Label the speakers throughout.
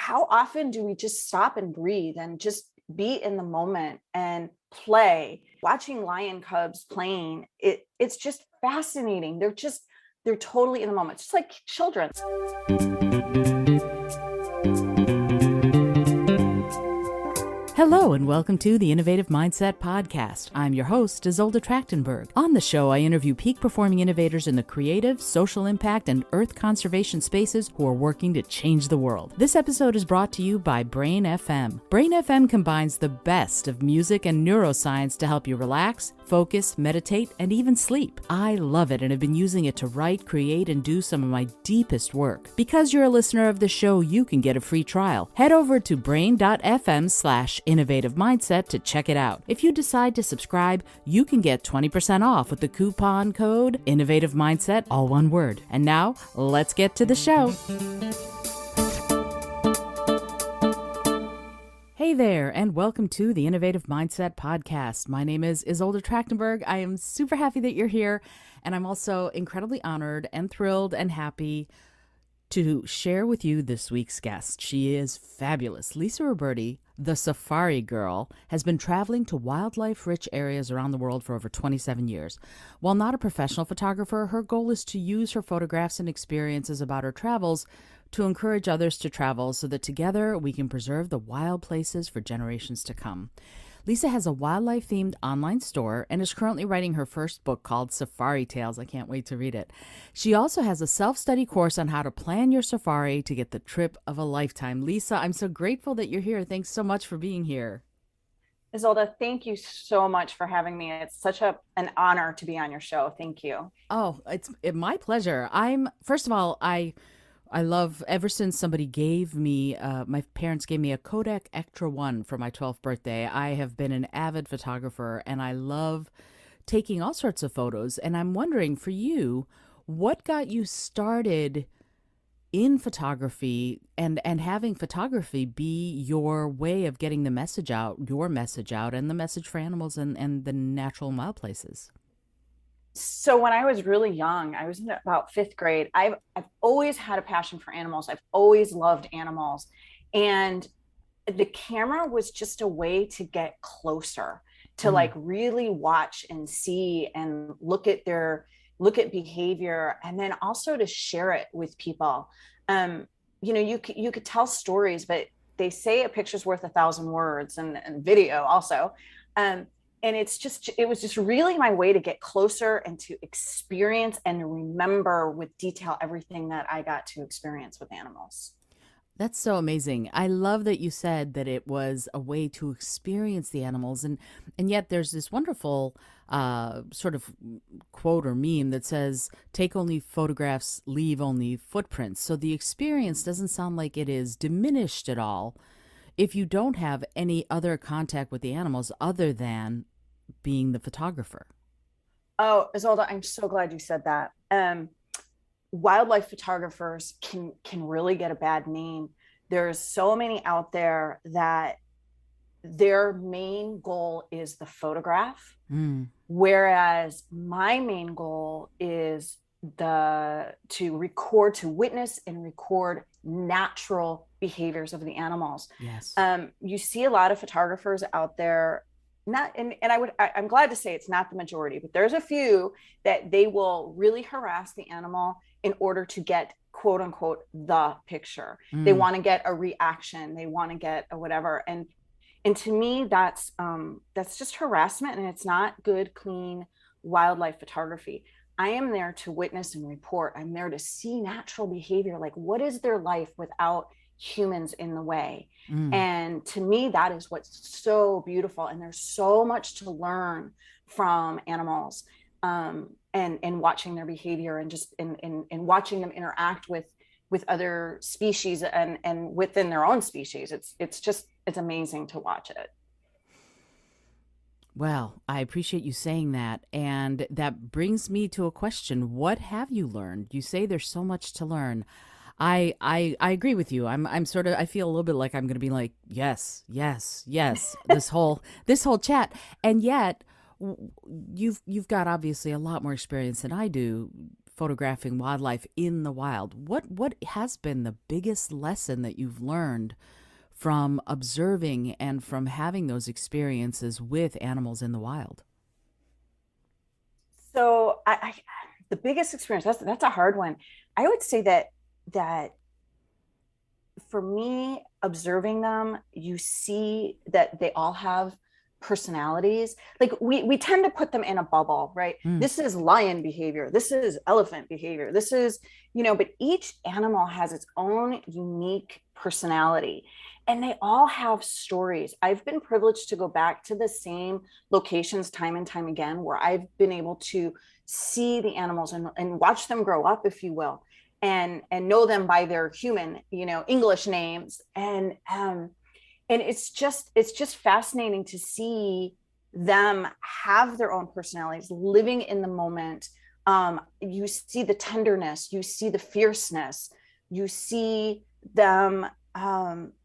Speaker 1: how often do we just stop and breathe and just be in the moment and play? Watching lion cubs playing, it's just fascinating. They're totally in the moment, just like children.
Speaker 2: Hello and welcome to the Innovative Mindset Podcast. I'm your host, Isolde Trachtenberg. On the show, I interview peak performing innovators in the creative, social impact, and earth conservation spaces who are working to change the world. This episode is brought to you by Brain FM. Brain FM combines the best of music and neuroscience to help you relax, focus, meditate, and even sleep. I love it and have been using it to write, create, and do some of my deepest work. Because you're a listener of the show, you can get a free trial. Head over to brain.fm/innovative mindset to check it out. If you decide to subscribe, you can get 20% off with the coupon code Innovative Mindset, all one word. And now, let's get to the show. Hey there, and welcome to the Innovative Mindset Podcast. My name is Isolde Trachtenberg. I am super happy that you're here, and I'm also incredibly honored and thrilled and happy to share with you this week's guest. She is fabulous. Lisa Roberti, the Safari Girl, has been traveling to wildlife-rich areas around the world for over 27 years. While not a professional photographer, her goal is to use her photographs and experiences about her travels to encourage others to travel so that together we can preserve the wild places for generations to come. Lisa has a wildlife-themed online store and is currently writing her first book called Safari Tales. I can't wait to read it. She also has a self-study course on how to plan your safari to get the trip of a lifetime. Lisa, I'm so grateful that you're here. Thanks so much for being here.
Speaker 1: Isolde, thank you so much for having me. It's such an honor to be on your show. Thank you.
Speaker 2: Oh, it's my pleasure. First of all, I love, ever since somebody gave me, my parents gave me a Kodak Extra 1 for my 12th birthday, I have been an avid photographer and I love taking all sorts of photos. And I'm wondering, for you, what got you started in photography and having photography be your way of getting the message out, your message out, and the message for animals and the natural and wild places?
Speaker 1: So when I was really young, I was in about fifth grade. I've always had a passion for animals. I've always loved animals. And the camera was just a way to get closer, to like really watch and see and look at behavior, and then also to share it with people. You could tell stories, but they say a picture's worth 1,000 words, and video also. And it was just really my way to get closer and to experience and remember with detail everything that I got to experience with animals.
Speaker 2: That's so amazing. I love that you said that it was a way to experience the animals. And yet there's this wonderful sort of quote or meme that says, take only photographs, leave only footprints. So the experience doesn't sound like it is diminished at all if you don't have any other contact with the animals other than being the photographer.
Speaker 1: Oh, Isolde, I'm so glad you said that. Wildlife photographers can really get a bad name. There's so many out there that their main goal is the photograph, whereas my main goal is to witness and record natural behaviors of the animals.
Speaker 2: Yes.
Speaker 1: You see a lot of photographers out there. I'm glad to say it's not the majority, but there's a few that they will really harass the animal in order to get quote unquote the picture. They want to get a reaction. They want to get a whatever. And to me, that's just harassment, and it's not good, clean wildlife photography. I am there to witness and report. I'm there to see natural behavior. Like, what is their life without humans in the way? And to me, that is what's so beautiful. And there's so much to learn from animals, and watching their behavior and just and watching them interact with other species and within their own species. It's amazing to watch it.
Speaker 2: Well, I appreciate you saying that. And that brings me to a question. What have you learned? You say there's so much to learn. I agree with you. I'm sort of, I feel a little bit like I'm going to be like, yes, this whole chat. And yet you've got obviously a lot more experience than I do photographing wildlife in the wild. What has been the biggest lesson that you've learned from observing and from having those experiences with animals in the wild?
Speaker 1: So the biggest experience, that's a hard one. I would say that for me, observing them, you see that they all have personalities. Like we tend to put them in a bubble, right?
Speaker 2: Mm.
Speaker 1: This is lion behavior, this is elephant behavior, this is, but each animal has its own unique personality. And they all have stories. I've been privileged to go back to the same locations time and time again, where I've been able to see the animals and watch them grow up, if you will, and know them by their human, English names. And it's just fascinating to see them have their own personalities, living in the moment. You see the tenderness, you see the fierceness, you see them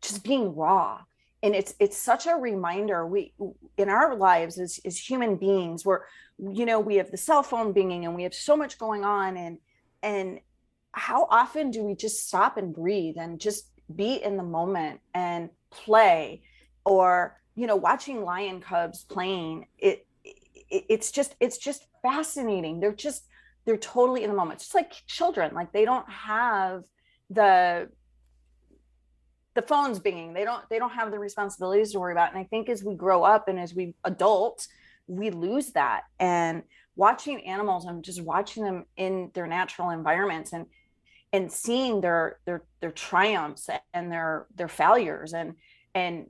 Speaker 1: just being raw. And it's such a reminder. We, in our lives as human beings, where we have the cell phone binging and we have so much going on, and how often do we just stop and breathe and just be in the moment and play? Or watching lion cubs playing, it's just fascinating. They're totally in the moment. It's just like children. Like, they don't have the phones binging. They don't have the responsibilities to worry about. And I think as we grow up and as we adult, we lose that. And watching animals and just watching them in their natural environments, and seeing their triumphs and their failures, and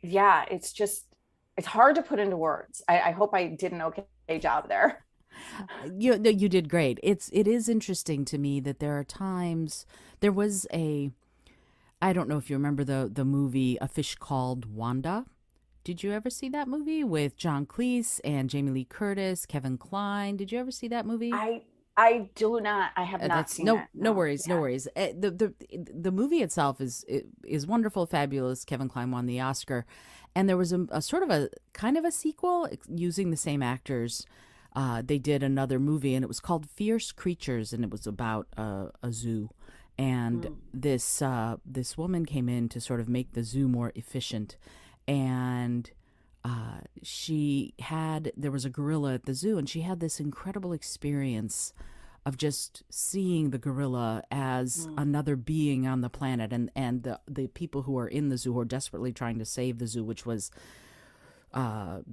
Speaker 1: yeah, it's hard to put into words. I hope I did an okay job there.
Speaker 2: You did great. It is interesting to me that there are times there was a I don't know if you remember the movie A Fish Called Wanda. Did you ever see that movie with John Cleese and Jamie Lee Curtis, Kevin Kline? Did you ever see that movie?
Speaker 1: I do not. I have not
Speaker 2: That's
Speaker 1: seen it.
Speaker 2: no
Speaker 1: No.
Speaker 2: worries, no
Speaker 1: Yeah.
Speaker 2: worries. The movie itself is wonderful, fabulous. Kevin Kline won the Oscar, and there was a sort of a kind of a sequel using the same actors. They did another movie, and it was called Fierce Creatures, and it was about a zoo. And
Speaker 1: Mm.
Speaker 2: this woman came in to sort of make the zoo more efficient, and there was a gorilla at the zoo, and she had this incredible experience of just seeing the gorilla as
Speaker 1: Mm.
Speaker 2: another being on the planet, and the people who are in the zoo who are desperately trying to save the zoo, which was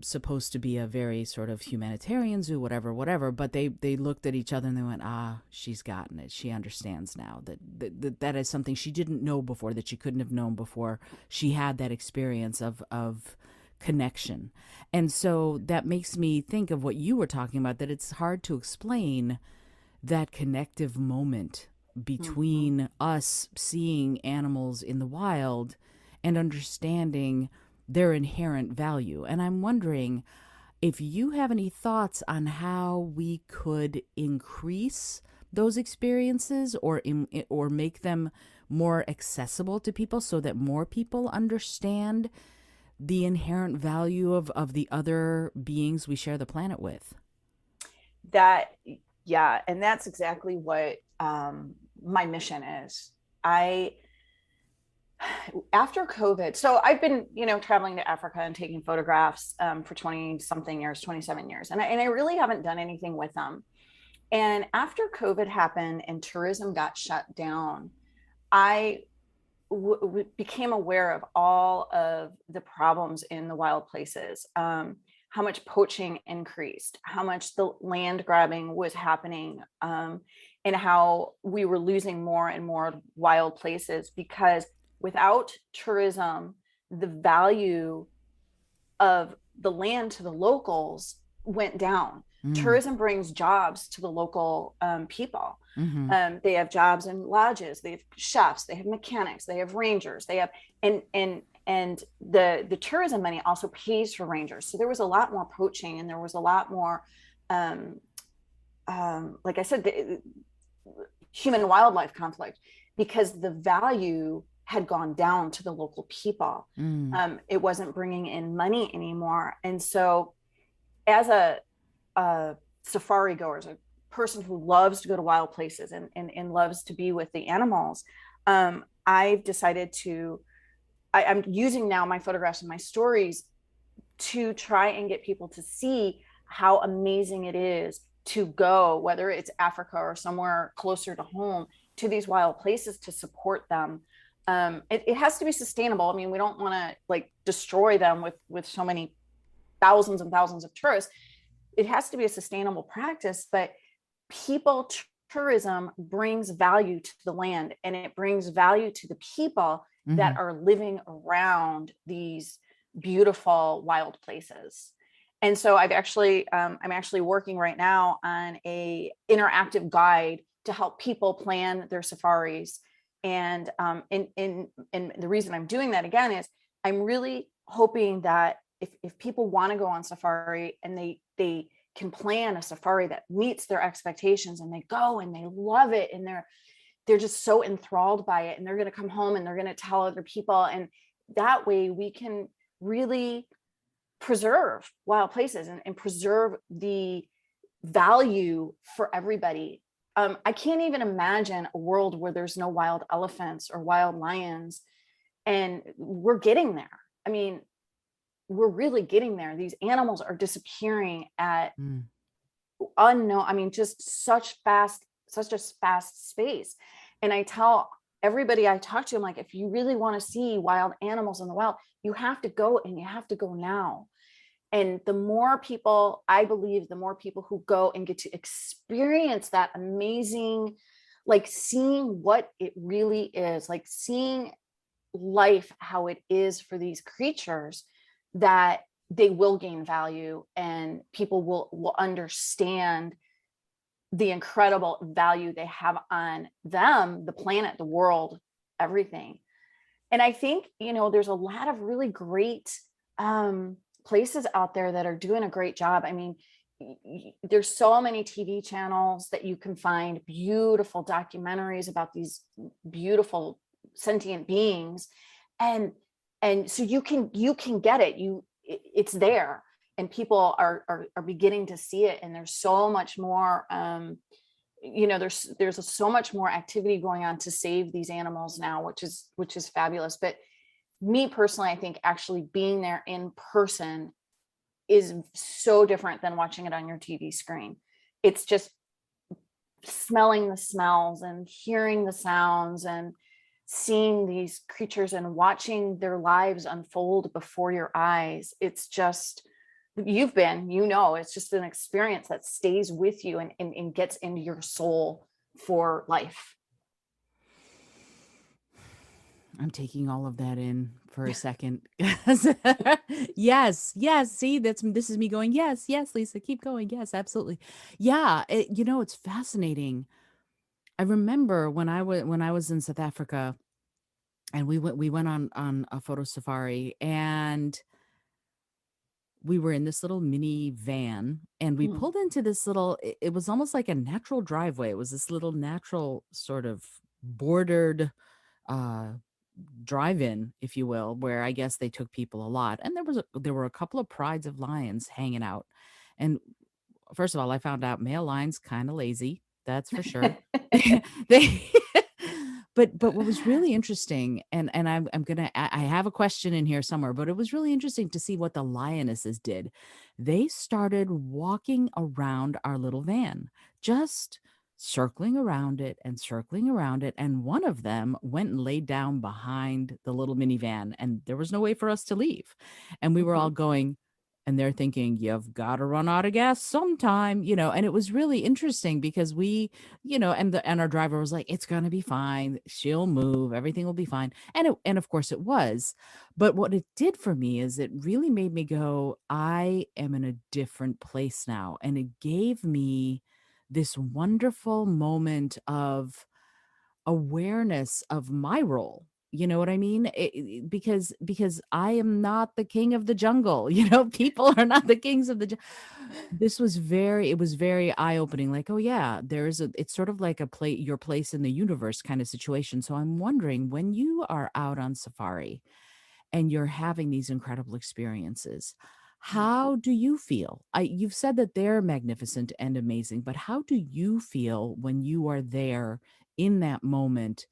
Speaker 2: supposed to be a very sort of humanitarian zoo, whatever. But they looked at each other and they went, she's gotten it. She understands now that is something she didn't know before, that she couldn't have known before she had that experience of connection. And so that makes me think of what you were talking about, that it's hard to explain that connective moment
Speaker 1: Mhm.
Speaker 2: between us seeing animals in the wild and understanding their inherent value. And I'm wondering if you have any thoughts on how we could increase those experiences, or make them more accessible to people, so that more people understand the inherent value of the other beings we share the planet with.
Speaker 1: That, yeah, and that's exactly what my mission is. I After COVID, so I've been, traveling to Africa and taking photographs for 20 something years, 27 years, and I really haven't done anything with them. And after COVID happened and tourism got shut down, I became aware of all of the problems in the wild places. How much poaching increased, how much the land grabbing was happening, and how we were losing more and more wild places, because without tourism, the value of the land to the locals went down.
Speaker 2: Mm.
Speaker 1: Tourism brings jobs to the local people.
Speaker 2: Mm-hmm.
Speaker 1: They have jobs in lodges, they have chefs, they have mechanics, they have rangers, they have, and the tourism money also pays for rangers. So there was a lot more poaching, and there was a lot more, um, like I said, the human wildlife conflict, because the value had gone down to the local people.
Speaker 2: Mm.
Speaker 1: It wasn't bringing in money anymore. And so, as a safari goer, as a person who loves to go to wild places and loves to be with the animals, I've decided to, I'm using now my photographs and my stories to try and get people to see how amazing it is to go, whether it's Africa or somewhere closer to home, to these wild places to support them. It has to be sustainable. I mean, we don't want to like destroy them with so many thousands and thousands of tourists. It has to be a sustainable practice, but people tourism brings value to the land, and it brings value to the people
Speaker 2: Mm-hmm.
Speaker 1: that are living around these beautiful wild places. And so I'm actually working right now on a interactive guide to help people plan their safaris. And the reason I'm doing that again is I'm really hoping that if people want to go on safari and they can plan a safari that meets their expectations, and they go and they love it, and they're just so enthralled by it, and they're going to come home and they're going to tell other people, and that way we can really preserve wild places and preserve the value for everybody. I can't even imagine a world where there's no wild elephants or wild lions, and we're getting there. I mean, we're really getting there. These animals are disappearing at unknown, I mean, just such a fast space. And I tell everybody I talk to, I'm like, if you really want to see wild animals in the wild, you have to go, and you have to go now. And the more people, I believe, the more people who go and get to experience that amazing, like seeing what it really is, like seeing life how it is for these creatures, that they will gain value, and people will understand the incredible value they have on them, the planet, the world, everything. And I think, there's a lot of really great places out there that are doing a great job. I mean, there's so many TV channels that you can find beautiful documentaries about these beautiful sentient beings, and so you can get it. It's there, and people are beginning to see it, and there's so much more. There's so much more activity going on to save these animals now, which is fabulous. But me personally, I think actually being there in person is so different than watching it on your TV screen. It's just smelling the smells and hearing the sounds and seeing these creatures and watching their lives unfold before your eyes. It's just, it's just an experience that stays with you and gets into your soul for life.
Speaker 2: I'm taking all of that in for a second. Yes, yes. See, this is me going, yes, yes, Lisa, keep going. Yes, absolutely. Yeah, it's fascinating. I remember when I was in South Africa, and we went on a photo safari, and we were in this little mini van, and we
Speaker 1: Mm.
Speaker 2: pulled into this little, it was almost like a natural driveway. It was this little natural sort of bordered uh drive-in, if you will, where I guess they took people a lot. And there were a couple of prides of lions hanging out. And first of all, I found out male lions kind of lazy, that's for sure. They but what was really interesting, and I'm gonna I have a question in here somewhere, but it was really interesting to see what the lionesses did. They started walking around our little van, just circling around it, and one of them went and laid down behind the little minivan, and there was no way for us to leave. And we were all
Speaker 1: Mhm.
Speaker 2: going, and they're thinking, you've got to run out of gas sometime, and it was really interesting because and our driver was like, it's going to be fine, she'll move, everything will be fine. And of course it was. But what it did for me is it really made me go, I am in a different place now, and it gave me this wonderful moment of awareness of my role. You know what I mean? Because I am not the king of the jungle. People are not the kings of the it was very eye-opening, like, oh yeah, it's sort of like your place in the universe kind of situation. So I'm wondering, when you are out on safari and you're having these incredible experiences, How do you feel? You've said that they're magnificent and amazing, but how do you feel when you are there in that moment,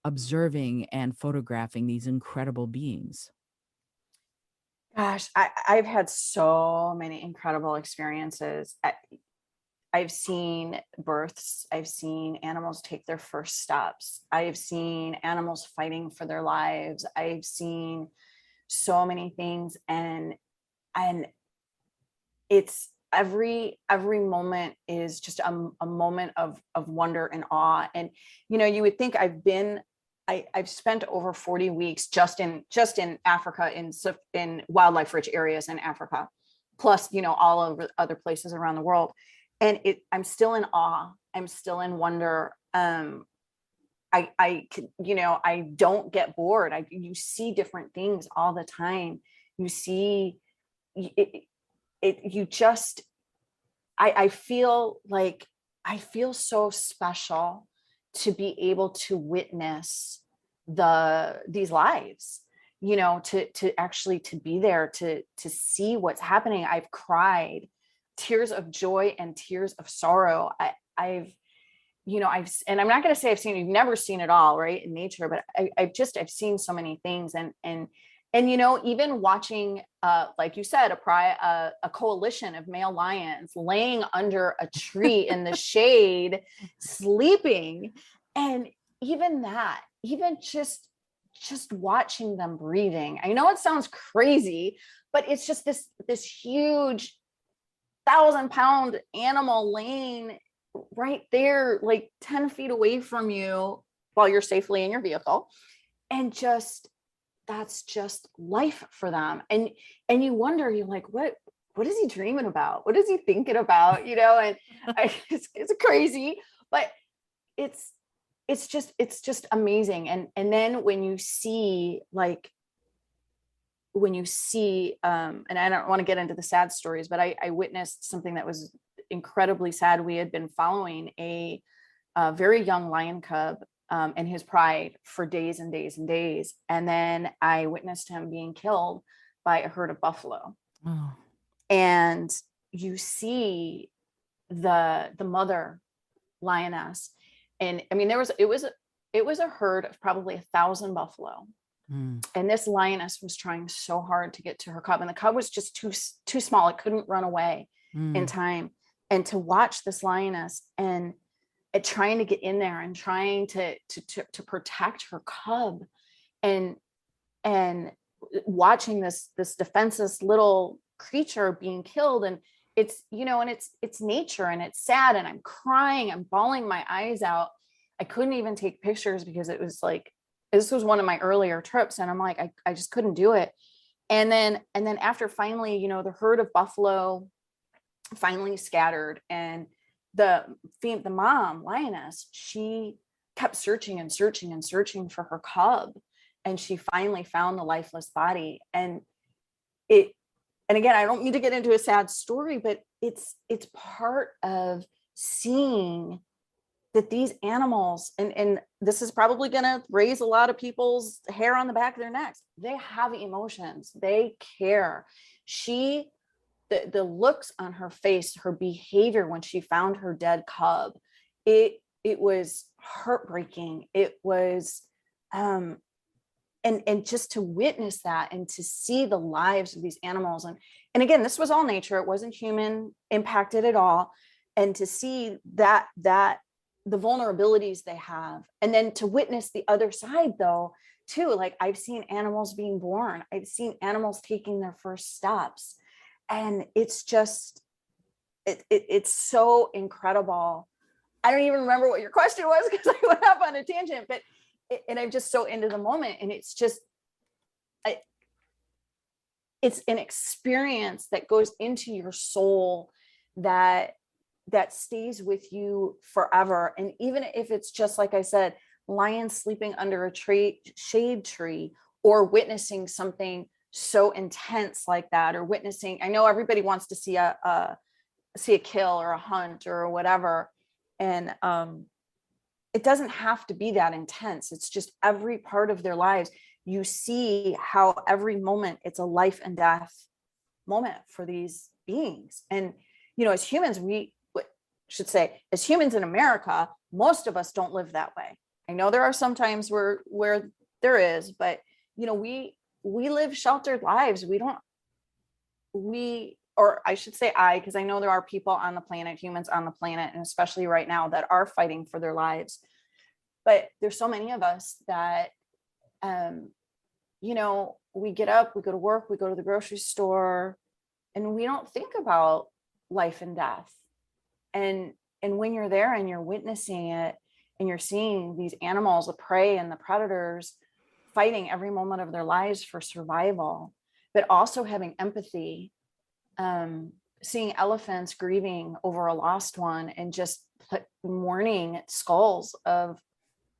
Speaker 2: observing and photographing these incredible beings?
Speaker 1: Gosh, I've had so many incredible experiences. I've seen births. I've seen animals take their first steps. I've seen animals fighting for their lives. I've seen so many things, and it's every moment is just a moment of wonder and awe. And you would think I've spent over 40 weeks just in Africa, in wildlife rich areas in Africa, plus all over other places around the world, and I'm still in awe. I'm still in wonder. I don't get bored. You see different things all the time. You see it, you just, I feel like I feel so special to be able to witness these lives, to actually to be there, to see what's happening. I've cried tears of joy and tears of sorrow. And I'm not going to say you've never seen it all, right, in nature, but I've seen so many things. And even watching, like you said, a coalition of male lions laying under a tree in the shade, sleeping, and even just watching them breathing. I know it sounds crazy, but it's just this huge 1,000-pound animal laying right there, like 10 feet away from you, while you're safely in your vehicle, and that's just life for them. And you wonder, you're like, what is he dreaming about? What is he thinking about? And it's crazy, but it's just amazing. And then when you see, and I don't want to get into the sad stories, but I witnessed something that was incredibly sad. We had been following a very young lion cub and his pride for days and days and days. And then I witnessed him being killed by a herd of buffalo.
Speaker 2: Oh.
Speaker 1: And you see the mother lioness. And I mean, it was a herd of probably 1,000 buffalo. And this lioness was trying so hard to get to her cub, and the cub was just too small. It couldn't run away in time. And to watch this lioness and trying to get in there and trying to protect her cub, and watching this defenseless little creature being killed. And it's nature, and it's sad, and I'm crying, I'm bawling my eyes out. I couldn't even take pictures because it was like, this was one of my earlier trips, and I'm like, I just couldn't do it. And then after finally, the herd of buffalo finally scattered, and the mom lioness, she kept searching and searching and searching for her cub, and she finally found the lifeless body. And again, I don't mean to get into a sad story, but it's part of seeing that these animals, and this is probably going to raise a lot of people's hair on the back of their necks, they have emotions, they care. The looks on her face, her behavior when she found her dead cub, it was heartbreaking. It was and just to witness that and to see the lives of these animals, and again, this was all nature, it wasn't human impacted at all. And to see that the vulnerabilities they have, and then to witness the other side though too. Like, I've seen animals being born, I've seen animals taking their first steps, and it's just it's so incredible. I don't even remember what your question was because I went off on a tangent, but and I'm just so into the moment, and it's just it's an experience that goes into your soul that stays with you forever. And even if it's just, like I said, lions sleeping under a shade tree, or witnessing something so intense like that, or witnessing, I know everybody wants to see a kill or a hunt or whatever, and it doesn't have to be that intense. It's just every part of their lives. You see how every moment it's a life and death moment for these beings. And, you know, as humans, as humans in America, most of us don't live that way. I know there are some times where there is, but you know, we live sheltered lives. Or I should say because I know there are people on the planet, humans on the planet, and especially right now, that are fighting for their lives. But there's so many of us that, you know, we get up, we go to work, we go to the grocery store, and we don't think about life and death. And when you're there and you're witnessing it, and you're seeing these animals, the prey and the predators, fighting every moment of their lives for survival, but also having empathy, seeing elephants grieving over a lost one and just mourning skulls of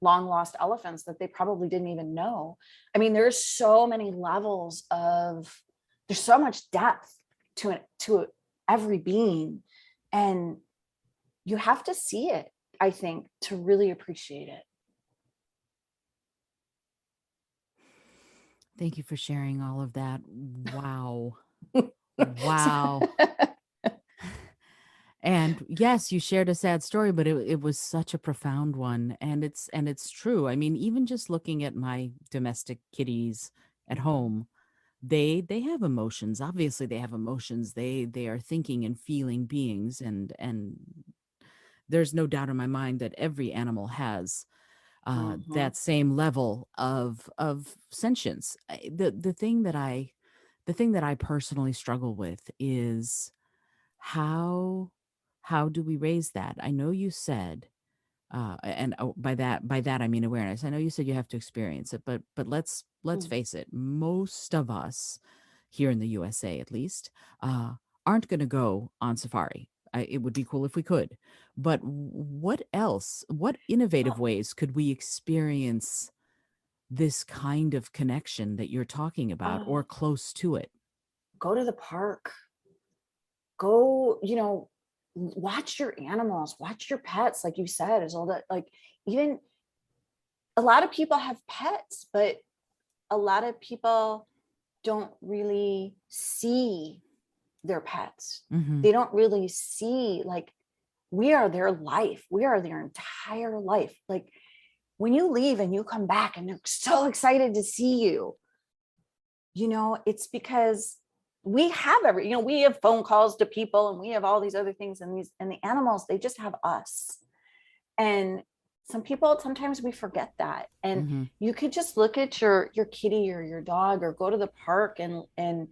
Speaker 1: long lost elephants that they probably didn't even know. I mean, there's so many levels there's so much depth to every being, and you have to see it, I think, to really appreciate it.
Speaker 2: Thank you for sharing all of that. Wow. Wow. And yes, you shared a sad story, but it was such a profound one. And it's true. I mean, even just looking at my domestic kitties at home, they have emotions. Obviously they have emotions. They are thinking and feeling beings, and there's no doubt in my mind that every animal has that same level of sentience. The thing that I personally struggle with is how do we raise that? I know you said, and by that I mean awareness. I know you said you have to experience it, but let's face it. Most of us here in the USA, at least, aren't going to go on safari. It would be cool if we could, but what else? What innovative ways could we experience this kind of connection that you're talking about, or close to it?
Speaker 1: Go to the park. Go, you know, watch your animals, watch your pets, like you said, is all that. Like, even a lot of people have pets, but a lot of people don't really see their pets. They don't really see, like, we are their life. We are their entire life. Like, when you leave and you come back and they're so excited to see you, you know, it's because we have we have phone calls to people, and we have all these other things, and the animals, they just have us. And sometimes we forget that. And you could just look at your kitty or your dog, or go to the park and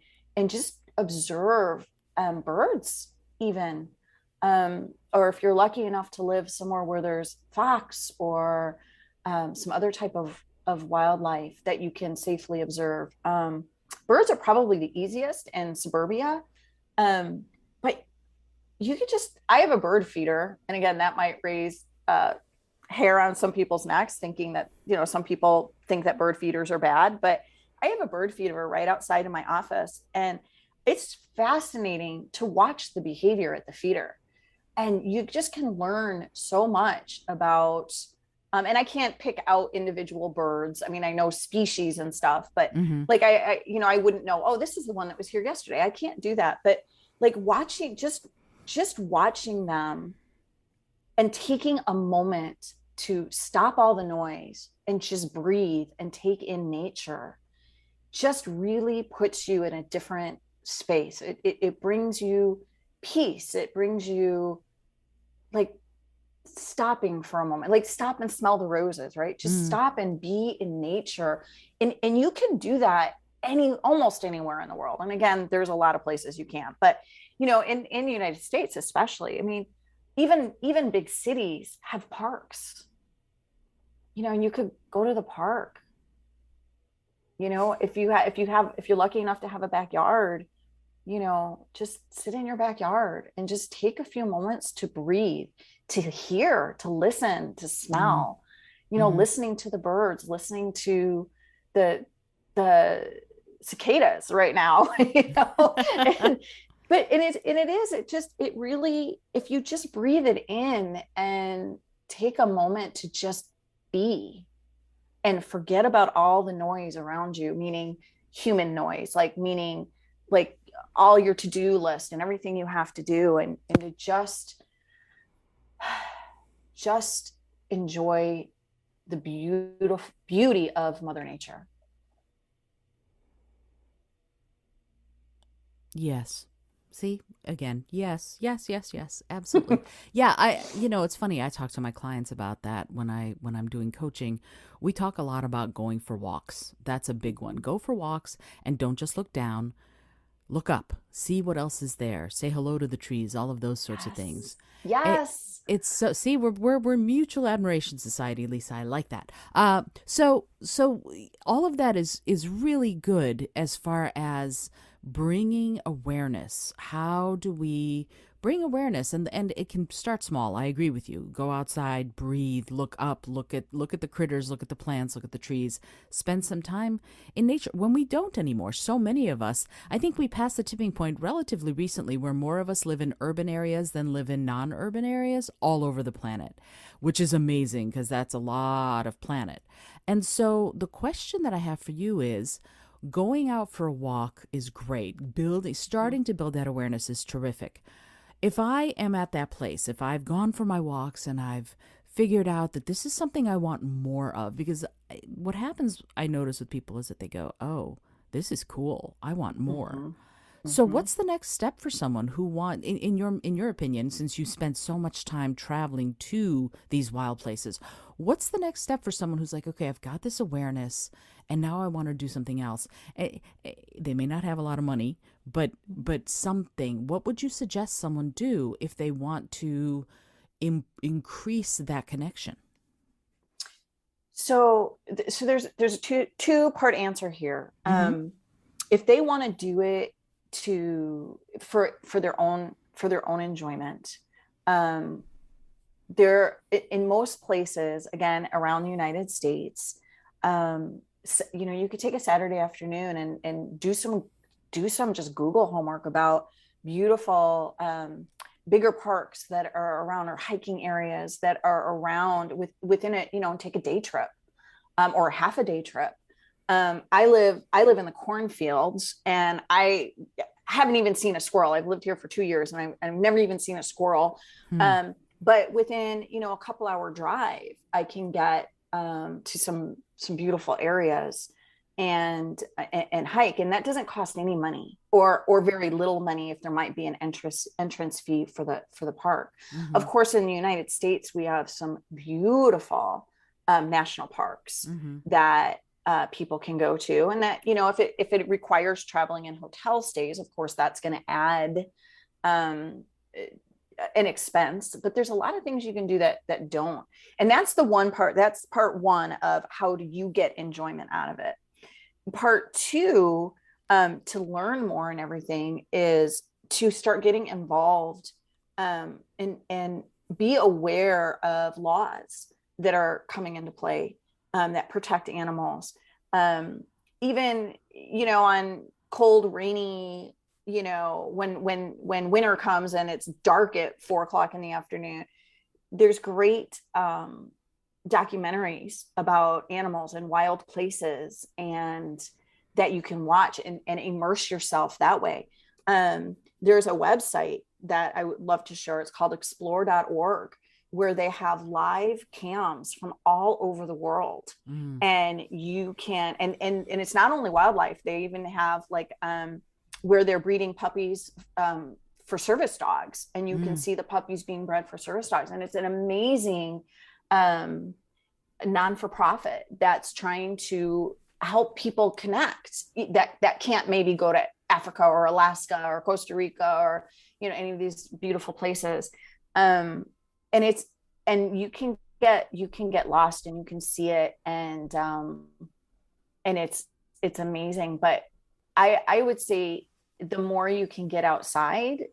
Speaker 1: just observe birds even. Or if you're lucky enough to live somewhere where there's fox or some other type of wildlife that you can safely observe. Birds are probably the easiest in suburbia. But you could I have a bird feeder. And again, that might raise hair on some people's necks, thinking that, you know, some people think that bird feeders are bad, but I have a bird feeder right outside of my office. And it's fascinating to watch the behavior at the feeder. And you just can learn so much about, and I can't pick out individual birds. I mean, I know species and stuff, but like I wouldn't know, oh, this is the one that was here yesterday. I can't do that. But like just watching them and taking a moment to stop all the noise and just breathe and take in nature just really puts you in a different space. It brings you peace. It brings you, like, stopping for a moment, like stop and smell the roses, right? Just stop and be in nature. And you can do that almost anywhere in the world. And again, there's a lot of places you can't, but you know, in the United States especially, I mean, even big cities have parks, you know, and you could go to the park, you know, if you're lucky enough to have a backyard, you know, just sit in your backyard and just take a few moments to breathe, to hear, to listen, to smell, you know, listening to the birds, listening to the cicadas right now, you know. It really, if you just breathe it in and take a moment to just be and forget about all the noise around you, meaning human noise, like meaning like all your to-do list and everything you have to do, and to just enjoy the beautiful beauty of Mother Nature.
Speaker 2: Yes. See, again, yes, yes, yes, yes, absolutely. Yeah, it's funny. I talk to my clients about that when I'm doing coaching. We talk a lot about going for walks. That's a big one.
Speaker 1: Mm-hmm.
Speaker 2: Go for walks and don't just look down. Look up, see what else is there, say hello to the trees, all of those sorts of
Speaker 1: Yes.
Speaker 2: things. It,
Speaker 1: Yes.
Speaker 2: it's so, see, we're mutual admiration society, Lisa. I like that. So all of that is really good as far as bringing awareness. How do we bring awareness? And it can start small. I agree with you. Go outside, breathe, look up, look at the critters, look at the plants, look at the trees. Spend some time in nature when we don't anymore. So many of us, I think we passed the tipping point relatively recently where more of us live in urban areas than live in non-urban areas all over the planet, which is amazing because that's a lot of planet. And so the question that I have for you is, going out for a walk is great. Starting to build that awareness is terrific. If I am at that place, if I've gone for my walks and I've figured out that this is something I want more of, because what happens, I notice with people, is that they go, oh, this is cool. I want more.
Speaker 1: Mm-hmm.
Speaker 2: So
Speaker 1: Mm-hmm.
Speaker 2: what's the next step for someone who in your opinion, since you spent so much time traveling to these wild places, what's the next step for someone who's like, okay, I've got this awareness and now I want to do something else. They may not have a lot of money, but something. What would you suggest someone do if they want to increase that connection?
Speaker 1: So there's a two-part answer here.
Speaker 2: Mm-hmm.
Speaker 1: If they want to do it for their own enjoyment, um, there in most places, again around the United States, you could take a Saturday afternoon and do some just Google homework about beautiful, bigger parks that are around, or hiking areas that are around within it, and take a day trip, or half a day trip. I live in the cornfields, and I haven't even seen a squirrel. I've lived here for 2 years, and I've never even seen a squirrel.
Speaker 2: Hmm.
Speaker 1: But within a couple hour drive, I can get to some beautiful areas, and hike, and that doesn't cost any money, or very little money, if there might be an entrance fee for the park.
Speaker 2: Mm-hmm.
Speaker 1: Of course, in the United States, we have some beautiful national parks
Speaker 2: Mm-hmm.
Speaker 1: that people can go to, and that, if it requires traveling in hotel stays, of course that's going to add um, an expense. But there's a lot of things you can do that don't, and that's part one of how do you get enjoyment out of it. Part two, to learn more and everything, is to start getting involved, and be aware of laws that are coming into play, that protect animals. Even, on cold, rainy, when winter comes and it's dark at 4 o'clock in the afternoon, there's great documentaries about animals and wild places, and that you can watch and immerse yourself that way. There's a website that I would love to share. It's called explore.org, where they have live cams from all over the world.
Speaker 2: Mm.
Speaker 1: And you can, and it's not only wildlife, they even have like where they're breeding puppies for service dogs, and you can
Speaker 2: Mm.
Speaker 1: see the puppies being bred for service dogs. And it's an amazing um, non-for-profit that's trying to help people connect, that can't maybe go to Africa or Alaska or Costa Rica, or any of these beautiful places. And it's, and you can get lost, and you can see it, and it's amazing. But I would say the more you can get outside,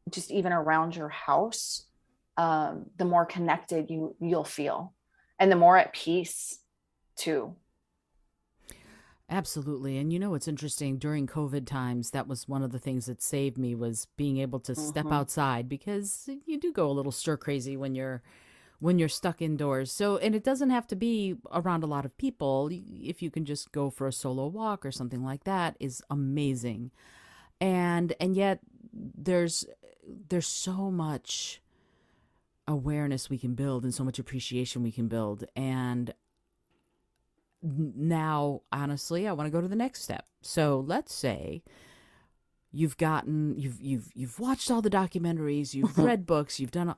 Speaker 1: just even around your house, the more connected you'll feel, and the more at peace too.
Speaker 2: Absolutely. And what's interesting, during COVID times, that was one of the things that saved me, was being able to step
Speaker 1: Mm-hmm.
Speaker 2: outside, because you do go a little stir crazy when you're stuck indoors. So, and it doesn't have to be around a lot of people. If you can just go for a solo walk or something like that, is amazing. And yet there's so much awareness we can build and so much appreciation we can build. And now, honestly, I want to go to the next step. So let's say you've watched all the documentaries, you've read books, you've done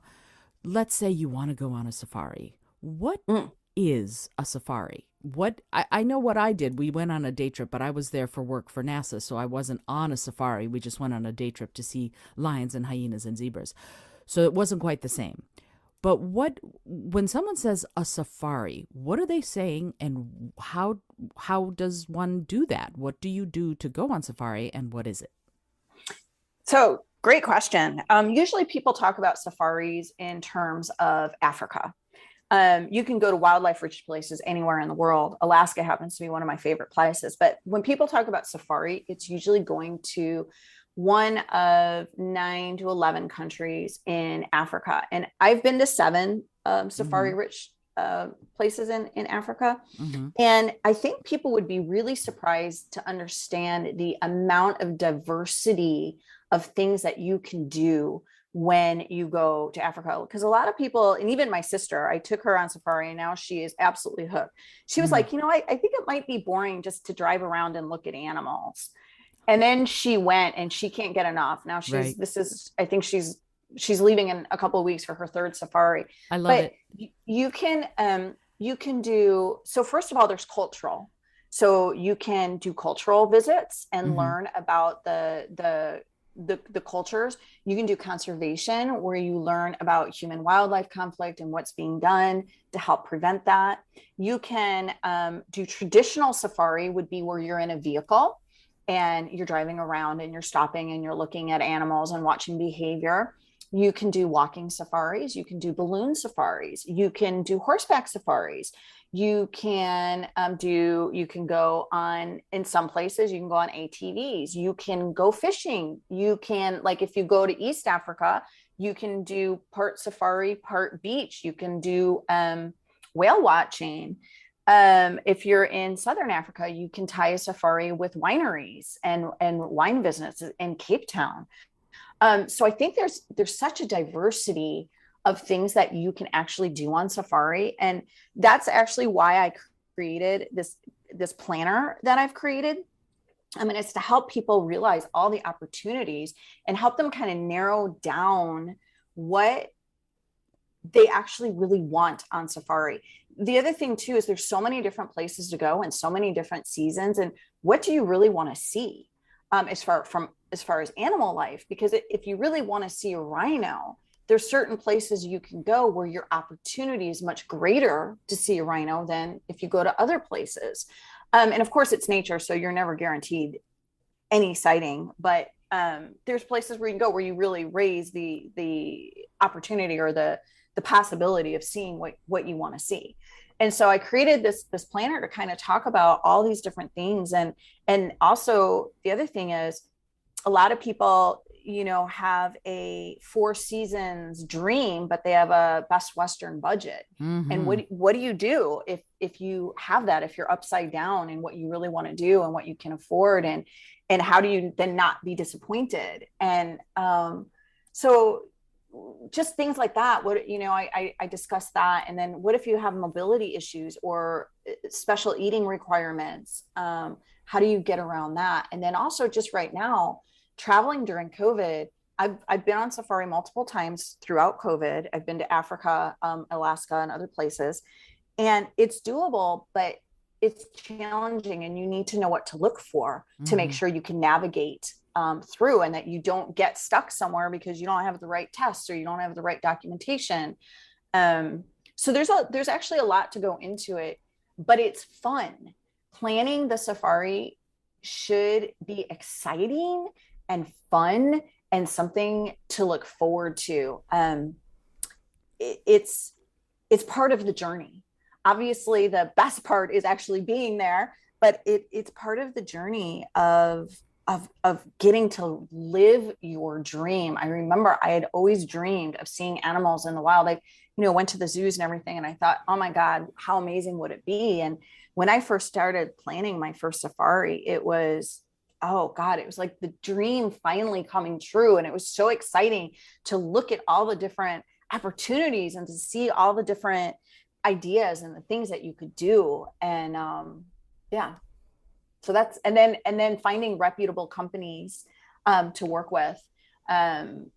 Speaker 2: let's say you want to go on a safari. What
Speaker 1: Mm.
Speaker 2: is a safari? What I know what I did. We went on a day trip, but I was there for work for NASA, so I wasn't on a safari. We just went on a day trip to see lions and hyenas and zebras. So it wasn't quite the same. But when someone says a safari, what are they saying, and how does one do that? What do you do to go on safari, and what is it?
Speaker 1: So great question. Usually people talk about safaris in terms of Africa. You can go to wildlife rich places anywhere in the world. Alaska happens to be one of my favorite places. But when people talk about safari, it's usually going to one of 9 to 11 countries in Africa. And I've been to 7
Speaker 2: Mm-hmm.
Speaker 1: safari rich places in Africa.
Speaker 2: Mm-hmm.
Speaker 1: And I think people would be really surprised to understand the amount of diversity of things that you can do when you go to Africa. Because a lot of people, and even my sister, I took her on safari and now she is absolutely hooked. She was
Speaker 2: Mm-hmm.
Speaker 1: like, I think it might be boring just to drive around and look at animals. And then she went and she can't get enough. Now
Speaker 2: Right.
Speaker 1: I think she's leaving in a couple of weeks for her 3rd safari.
Speaker 2: I love
Speaker 1: But
Speaker 2: it.
Speaker 1: you can do, so first of all, there's cultural. So you can do cultural visits and
Speaker 2: Mm-hmm.
Speaker 1: learn about the cultures. You can do conservation, where you learn about human wildlife conflict and what's being done to help prevent that. You can do traditional safari, would be where you're in a vehicle and you're driving around and you're stopping and you're looking at animals and watching behavior. You can do walking safaris. You can do balloon safaris. You can do horseback safaris. You can go on, in some places, you can go on ATVs. You can go fishing. You can, like, if you go to East Africa, you can do part safari, part beach. You can do whale watching. If you're in Southern Africa, you can tie a safari with wineries and wine businesses in Cape Town. So I think there's such a diversity of things that you can actually do on safari, and that's actually why I created this planner that I've created. I mean, it's to help people realize all the opportunities and help them kind of narrow down what they actually really want on safari. The other thing too is there's so many different places to go and so many different seasons, and what do you really want to see as far as animal life? Because if you really want to see a rhino, there's certain places you can go where your opportunity is much greater to see a rhino than if you go to other places. And of course, it's nature, so you're never guaranteed any sighting, but there's places where you can go where you really raise the opportunity or the possibility of seeing what you want to see. And so I created this planner to kind of talk about all these different things. And also the other thing is, a lot of people, have a Four Seasons dream, but they have a Best Western budget. And
Speaker 2: Mm-hmm.
Speaker 1: what do you do if you have that, if you're upside down in what you really want to do and what you can afford, and how do you then not be disappointed? And so just things like that. I discussed that. And then what if you have mobility issues or special eating requirements? How do you get around that? And then also, just right now, traveling during COVID, I've been on safari multiple times throughout COVID. I've been to Africa, Alaska, and other places, and it's doable, but it's challenging, and you need to know what to look for to make
Speaker 2: Mm-hmm.
Speaker 1: sure you can navigate through, and that you don't get stuck somewhere because you don't have the right tests or you don't have the right documentation. So there's actually a lot to go into it, but it's fun. Planning the safari should be exciting and fun and something to look forward to. It's part of the journey. Obviously, the best part is actually being there, but it's part of the journey of getting to live your dream. I remember I had always dreamed of seeing animals in the wild. I, went to the zoos and everything, and I thought, oh my God, how amazing would it be? And when I first started planning my first safari, it was oh God, it was like the dream finally coming true. And it was so exciting to look at all the different opportunities and to see all the different ideas and the things that you could do. And yeah, so that's, and then finding reputable companies to work with. Um,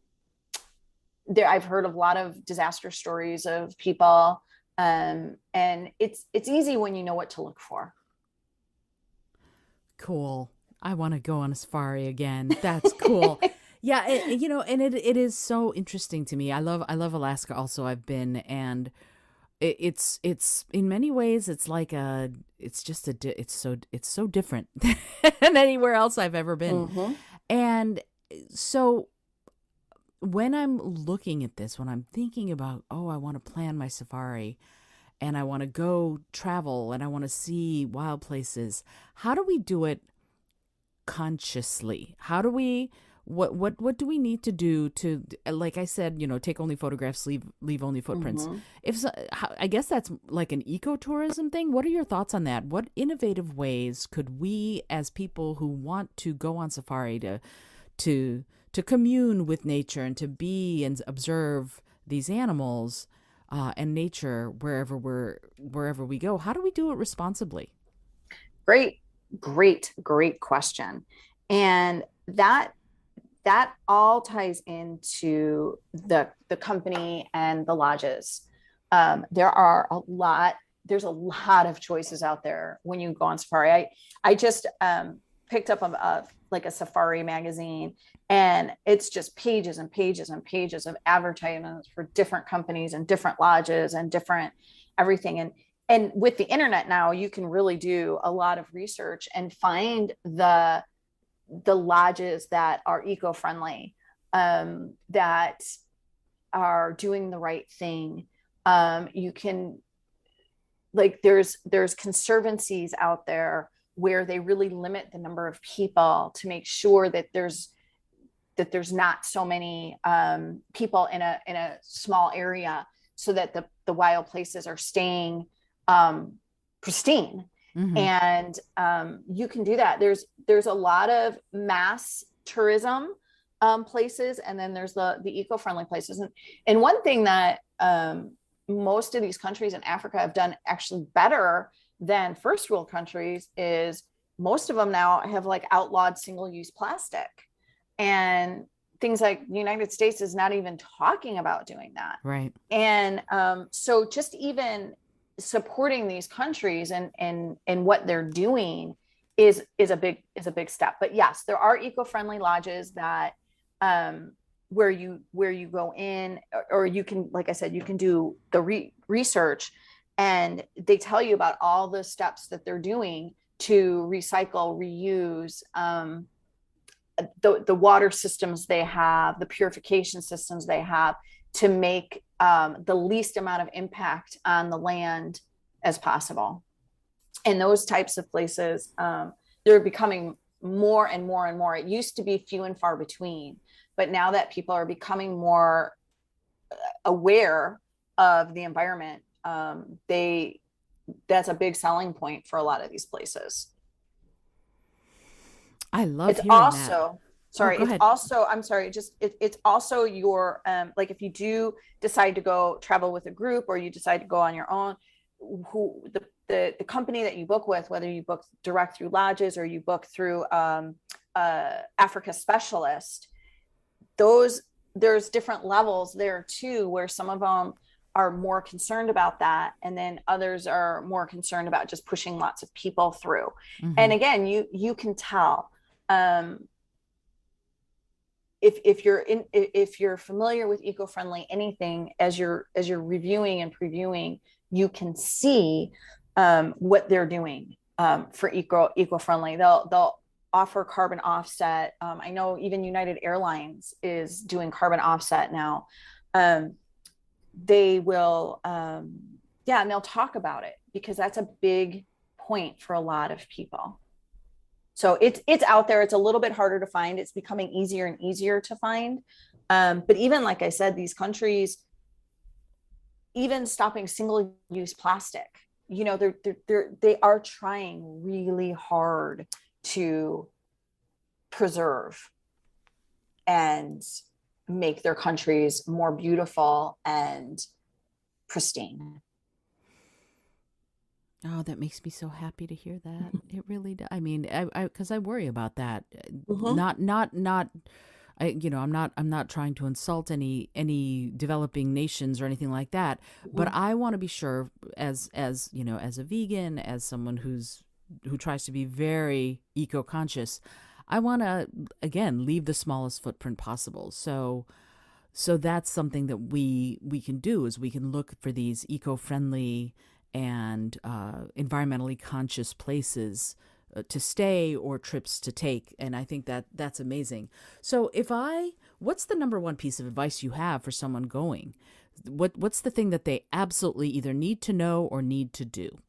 Speaker 1: there, I've heard of a lot of disaster stories of people, and it's easy when you know what to look for.
Speaker 2: Cool. I want to go on a safari again. That's cool. Yeah, and it is so interesting to me. I love Alaska also. I've been, and it's in many ways it's like a it's just it's so different than anywhere else I've ever been.
Speaker 1: Mm-hmm.
Speaker 2: And so when I'm looking at this, when I'm thinking about, oh, I want to plan my safari and I want to go travel and I want to see wild places, how do we do it consciously? How do we what do we need to do to, like I said, take only photographs, leave only footprints?
Speaker 1: Mm-hmm.
Speaker 2: If so, I guess that's like an ecotourism thing. What are your thoughts on that? What innovative ways could we, as people who want to go on safari, to commune with nature and to be and observe these animals and nature wherever we go, how do we do it responsibly?
Speaker 1: Great, great question. And that all ties into the company and the lodges. There's a lot of choices out there when you go on safari. I just picked up like a safari magazine, and it's just pages and pages and pages of advertisements for different companies and different lodges and different everything. And with the internet now, you can really do a lot of research and find the lodges that are eco-friendly, that are doing the right thing. You can, like, there's conservancies out there where they really limit the number of people to make sure that there's not so many people in a small area, so that the wild places are staying pristine.
Speaker 2: Mm-hmm.
Speaker 1: And you can do that. There's a lot of mass tourism places, and then there's the eco-friendly places. And one thing that most of these countries in Africa have done actually better than first world countries is most of them now have like outlawed single-use plastic, and things like the United States is not even talking about doing that.
Speaker 2: Right.
Speaker 1: And so just even supporting these countries and what they're doing is a big step. But yes, there are eco-friendly lodges that where you go in, or you can, like I said, you can do the research, and they tell you about all the steps that they're doing to recycle, reuse, the water systems they have, the purification systems they have, to make the least amount of impact on the land as possible. And those types of places, they're becoming more and more and more. It used to be few and far between, but now that people are becoming more aware of the environment, that's a big selling point for a lot of these places.
Speaker 2: I love
Speaker 1: It's
Speaker 2: hearing that.
Speaker 1: also,
Speaker 2: Oh,
Speaker 1: sorry,
Speaker 2: go
Speaker 1: it's
Speaker 2: ahead.
Speaker 1: also, I'm sorry, it's also your, like if you do decide to go travel with a group, or you decide to go on your own, who the company that you book with, whether you book direct through lodges or you book through Africa specialist, there's different levels there too, where some of them are more concerned about that, and then others are more concerned about just pushing lots of people through.
Speaker 2: Mm-hmm.
Speaker 1: And again, you can tell, if you're familiar with eco-friendly anything, as you're reviewing and previewing, you can see what they're doing for eco-friendly. They'll offer carbon offset. I know even United Airlines is doing carbon offset now. They will, yeah, and they'll talk about it, because that's a big point for a lot of people. So it's out there. It's a little bit harder to find. It's becoming easier and easier to find. But even like I said, these countries, even stopping single-use plastic, they are trying really hard to preserve and make their countries more beautiful and pristine.
Speaker 2: Oh, that makes me so happy to hear that. It really does. I mean, because I worry about that.
Speaker 1: Mm-hmm.
Speaker 2: Not. I'm not trying to insult any developing nations or anything like that. But
Speaker 1: Mm-hmm.
Speaker 2: I want to be sure, as a vegan, as someone who tries to be very eco-conscious, I want to again leave the smallest footprint possible. So that's something that we can do is we can look for these eco-friendly and environmentally conscious places to stay or trips to take, and I think that that's amazing. So what's the number one piece of advice you have for someone going? What's the thing that they absolutely either need to know or need to do?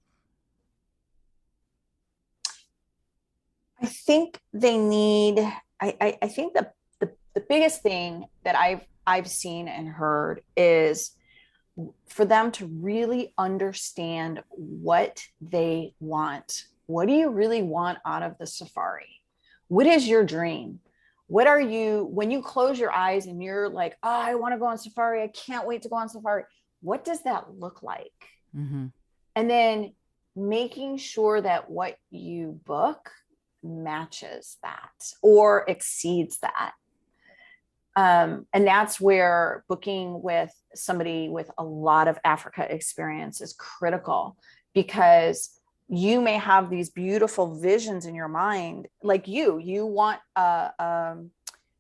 Speaker 1: I think they need, I think the biggest thing that I've seen and heard is for them to really understand what they want. What do you really want out of the safari? What is your dream? What are you, when you close your eyes and you're like, oh, I want to go on safari. I can't wait to go on safari. What does that look like?
Speaker 2: Mm-hmm.
Speaker 1: And then making sure that what you book matches that or exceeds that. And that's where booking with somebody with a lot of Africa experience is critical, because you may have these beautiful visions in your mind. Like you want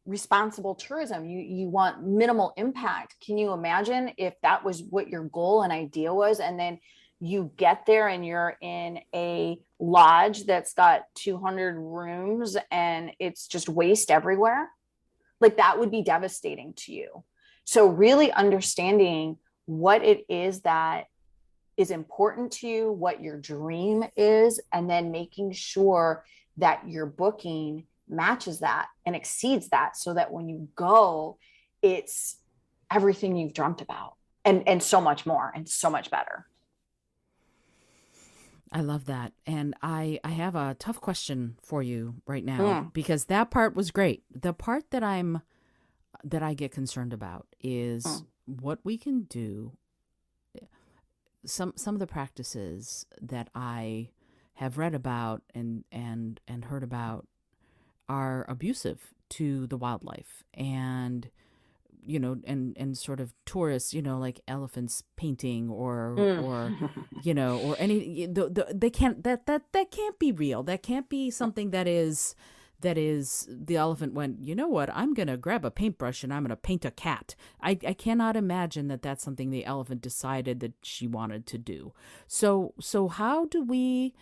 Speaker 1: responsible tourism. You want minimal impact. Can you imagine if that was what your goal and idea was, and then you get there and you're in a lodge that's got 200 rooms and it's just waste everywhere? Like, that would be devastating to you. So really understanding what it is that is important to you, what your dream is, and then making sure that your booking matches that and exceeds that, so that when you go, it's everything you've dreamt about, and so much more and so much better.
Speaker 2: I love that. And I have a tough question for you right now
Speaker 1: Mm,
Speaker 2: because that part was great. The part that I get concerned about is
Speaker 1: mm,
Speaker 2: what we can do. Some of the practices that I have read about and heard about are abusive to the wildlife, and and sort of tourists, like elephants painting or
Speaker 1: mm.
Speaker 2: or any they can't that can't be real. That can't be something that is the elephant went, you know what, I'm going to grab a paintbrush and I'm going to paint a cat. I cannot imagine that that's something the elephant decided that she wanted to do. So how do we,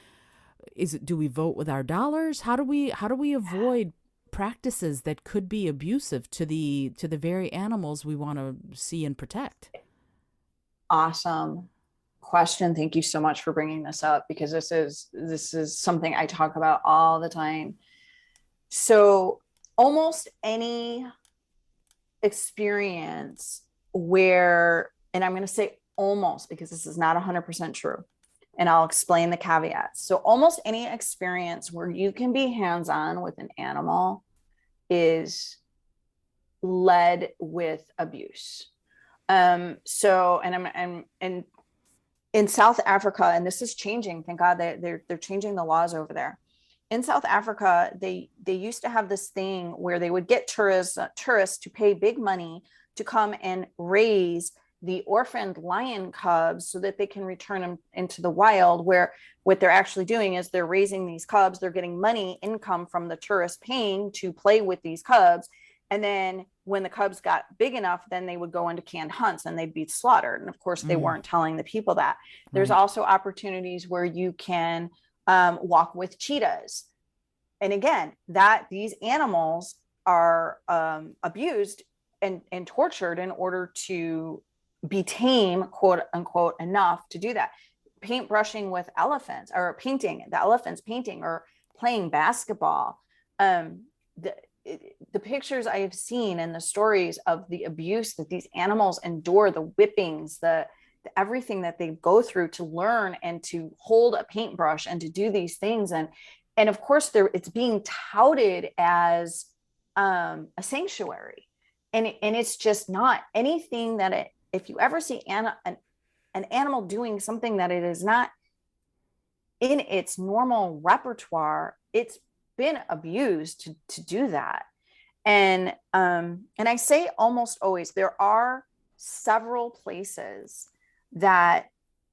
Speaker 2: do we vote with our dollars? How do we avoid practices that could be abusive to the very animals we want to see and protect?
Speaker 1: Awesome question. Thank you so much for bringing this up, because this is something I talk about all the time. So almost any experience where, and I'm going to say almost because this is not 100% true, and I'll explain the caveats. So almost any experience where you can be hands-on with an animal is led with abuse. So, and in South Africa, and this is changing, thank God they're changing the laws over there. In South Africa, they used to have this thing where they would get tourists to pay big money to come and raise the orphaned lion cubs so that they can return them into the wild, where what they're actually doing is they're raising these cubs, they're getting money income from the tourists paying to play with these cubs, and then when the cubs got big enough, then they would go into canned hunts and they'd be slaughtered. And of course, they
Speaker 2: Mm,
Speaker 1: weren't telling the people that. There's
Speaker 2: right.
Speaker 1: also opportunities where you can walk with cheetahs. And again, that these animals are abused and tortured in order to be tame, quote unquote, enough to do that. Paintbrushing with elephants, or painting the elephants, painting or playing basketball. The, the pictures I have seen and the stories of the abuse that these animals endure, the whippings, the everything that they go through to learn and to hold a paintbrush and to do these things. And and of course it's being touted as a sanctuary, and it's just not anything that it, if you ever see an animal doing something that it is not in its normal repertoire, it's been abused to do that. And I say almost always, there are several places that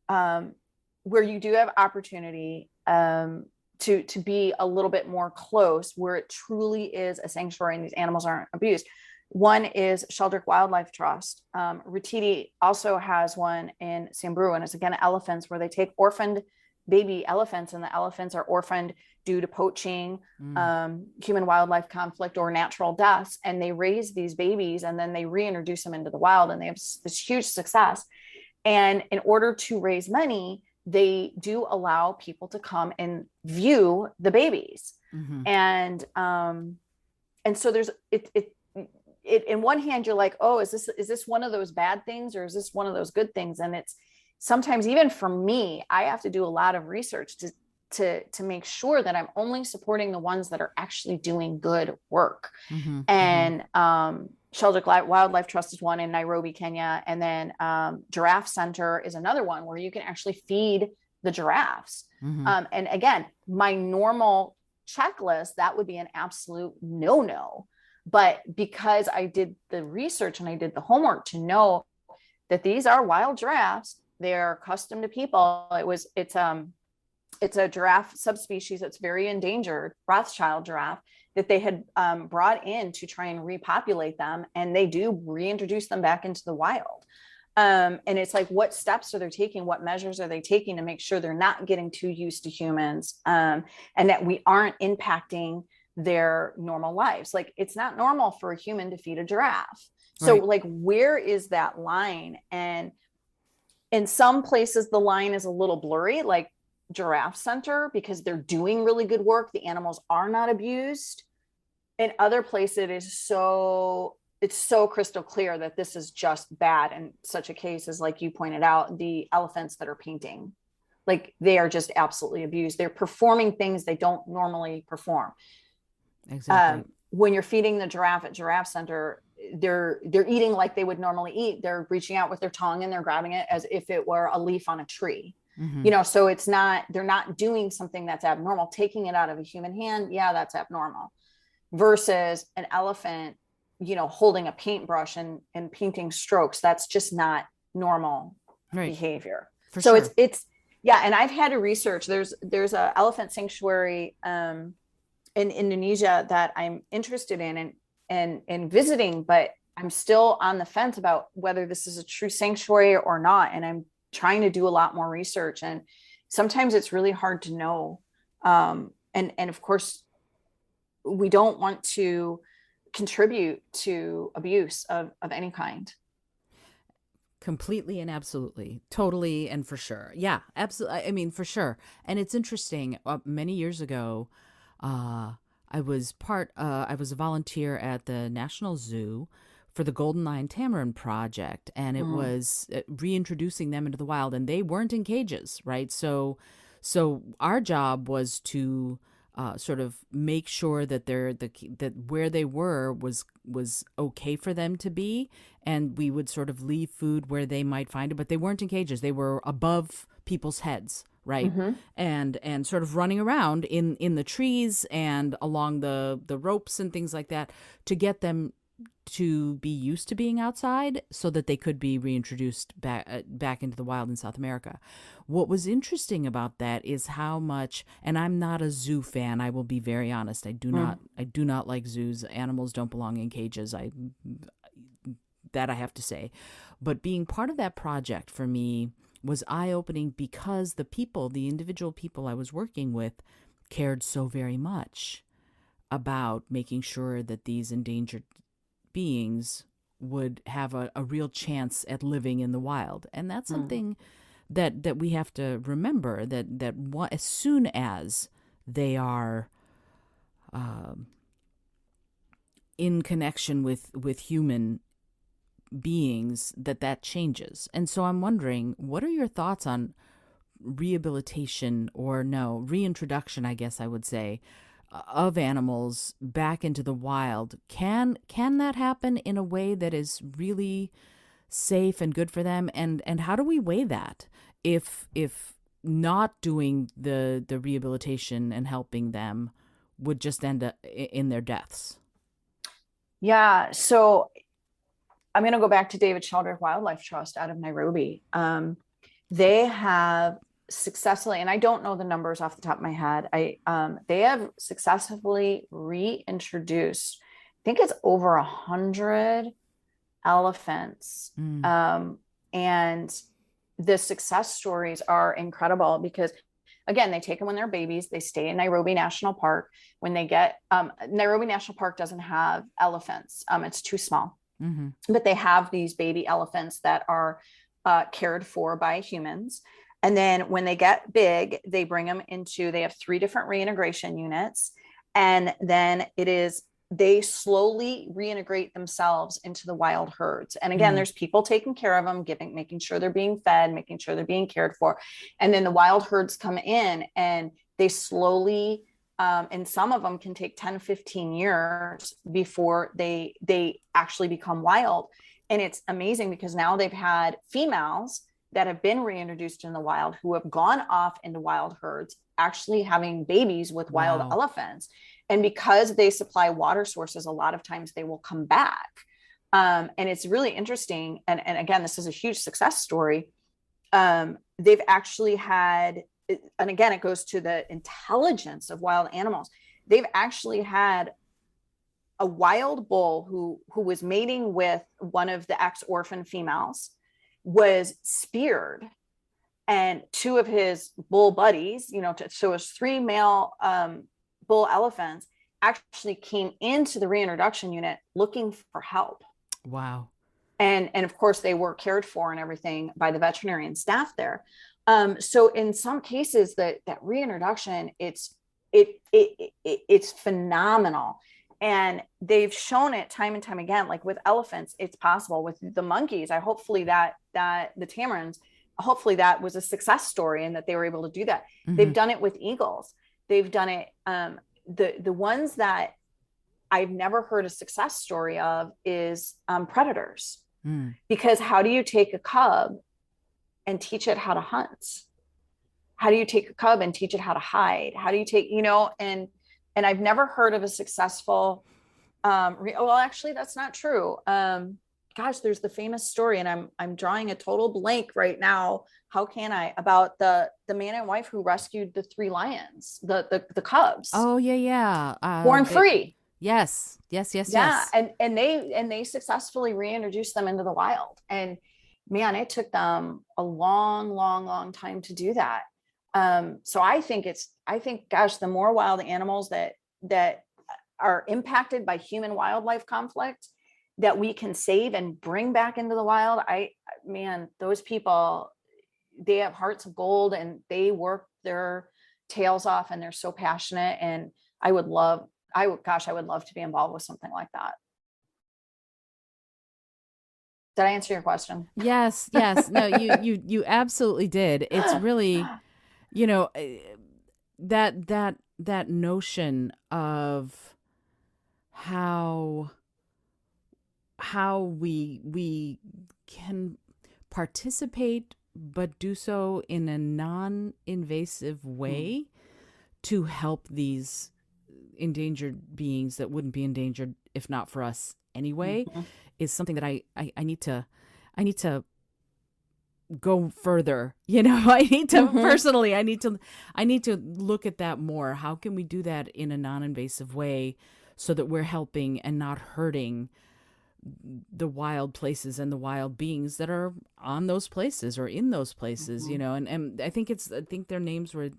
Speaker 1: where you do have opportunity to be a little bit more close, where it truly is a sanctuary and these animals aren't abused. One is Sheldrick Wildlife Trust. Roberti also has one in Samburu, and it's again elephants, where they take orphaned baby elephants, and the elephants are orphaned due to poaching, human wildlife conflict, or natural deaths, and they raise these babies and then they reintroduce them into the wild, and they have this huge success. And in order to raise money, they do allow people to come and view the babies. Mm-hmm. And so there's it in one hand, you're like, oh, is this one of those bad things, or is this one of those good things? And it's sometimes, even for me, I have to do a lot of research to make sure that I'm only supporting the ones that are actually doing good work. Mm-hmm. And Sheldrick Wildlife Trust is one in Nairobi, Kenya. And then Giraffe Center is another one where you can actually feed the giraffes. Mm-hmm. And again, my normal checklist, that would be an absolute no. But because I did the research and I did the homework to know that these are wild giraffes, they're accustomed to people. It's a giraffe subspecies that's very endangered, Rothschild giraffe, that they had brought in to try and repopulate them, and they do reintroduce them back into the wild. And it's like, what steps are they taking? What measures are they taking to make sure they're not getting too used to humans, and that we aren't impacting their normal lives? Like, it's not normal for a human to feed a giraffe. So right. Like, where is that line? And in some places, the line is a little blurry, like Giraffe Center, because they're doing really good work. The animals are not abused. In other places, it's so crystal clear that this is just bad. And such a case is, like you pointed out, the elephants that are painting, like, they are just absolutely abused. They're performing things they don't normally perform.
Speaker 2: Exactly.
Speaker 1: When you're feeding the giraffe at Giraffe Center, they're eating like they would normally eat. They're reaching out with their tongue and they're grabbing it as if it were a leaf on a tree. Mm-hmm. So they're not doing something that's abnormal. Taking it out of a human hand, yeah, that's abnormal. Versus an elephant, holding a paintbrush and painting strokes. That's just not normal behavior. For so sure. it's yeah. And I've had to research. There's a elephant sanctuary in Indonesia that I'm interested in and visiting, but I'm still on the fence about whether this is a true sanctuary or not. And I'm trying to do a lot more research, and sometimes it's really hard to know. And of course, we don't want to contribute to abuse of any kind.
Speaker 2: Completely and absolutely, totally, and for sure. Yeah, absolutely. I mean, for sure. And it's interesting. Many years ago, I was a volunteer at the National Zoo for the Golden Lion Tamarin Project, and it was reintroducing them into the wild, and they weren't in cages, right? So our job was to sort of make sure that that where they were was okay for them to be, and we would sort of leave food where they might find it, but they weren't in cages. They were above people's heads, right? Mm-hmm. And sort of running around in the trees and along the ropes and things like that, to get them to be used to being outside so that they could be reintroduced back into the wild in South America. What was interesting about that is how much, and I'm not a zoo fan, I will be very honest. I do not like zoos. Animals don't belong in cages. That I have to say. But being part of that project for me was eye-opening, because the individual people I was working with cared so very much about making sure that these endangered beings would have a real chance at living in the wild. And that's something that we have to remember, that as soon as they are in connection with human beings, that changes. And so I'm wondering, what are your thoughts on rehabilitation, or no, reintroduction, I guess I would say, of animals back into the wild, can that happen in a way that is really safe and good for them? And how do we weigh that if not doing the rehabilitation and helping them would just end up in their deaths?
Speaker 1: Yeah. So I'm going to go back to David Sheldrick Wildlife Trust out of Nairobi. They have successfully, and I don't know the numbers off the top of my head. They have successfully reintroduced, I think it's over 100 elephants.
Speaker 2: Mm.
Speaker 1: And the success stories are incredible because, again, they take them when they're babies. They stay in Nairobi National Park. When they get, Nairobi National Park doesn't have elephants. It's too small.
Speaker 2: Mm-hmm.
Speaker 1: But they have these baby elephants that are cared for by humans. And then when they get big, they bring them into, they have 3 different reintegration units. And then they slowly reintegrate themselves into the wild herds. And again, there's people taking care of them, making sure they're being fed, making sure they're being cared for. And then the wild herds come in and they slowly, and some of them can take 10, 15 years before they actually become wild. And it's amazing because now they've had females that have been reintroduced in the wild who have gone off into wild herds, actually having babies with wild elephants. And because they supply water sources, a lot of times they will come back. And it's really interesting. And again, this is a huge success story. They've actually had, and again, it goes to the intelligence of wild animals. They've actually had a wild bull who was mating with one of the ex-orphan females, was speared, and 2 of his bull buddies, so his 3 male bull elephants actually came into the reintroduction unit looking for help.
Speaker 2: Wow.
Speaker 1: And of course they were cared for and everything by the veterinarian staff there. So in some cases that reintroduction, it's phenomenal. And they've shown it time and time again, like with elephants, it's possible. With the monkeys, hopefully that the tamarins, hopefully that was a success story and that they were able to do that. Mm-hmm. They've done it with eagles. They've done it. The ones that I've never heard a success story of is predators. Mm. Because how do you take a cub and teach it how to hunt? How do you take a cub and teach it how to hide? How do you take, and I've never heard of a successful, well, actually, that's not true. Gosh, there's the famous story, and I'm drawing a total blank right now. How can I? About the man and wife who rescued the 3 lions, the cubs.
Speaker 2: Oh, yeah.
Speaker 1: Born free.
Speaker 2: Yes.
Speaker 1: Yeah. And they successfully reintroduced them into the wild. And man, it took them a long time to do that. So I think, gosh, the more wild animals that are impacted by human wildlife conflict that we can save and bring back into the wild, those people, they have hearts of gold and they work their tails off and they're so passionate. And I would love to be involved with something like that. Did I answer your question?
Speaker 2: Yes. No, you absolutely did. It's really, that notion of how we can participate, but do so in a non-invasive way to help these endangered beings that wouldn't be endangered if not for us anyway, is something that I need to go further. I need to personally, I need to look at that more. How can we do that in a non-invasive way so that we're helping and not hurting the wild places and the wild beings that are on those places or in those places, and I think their names were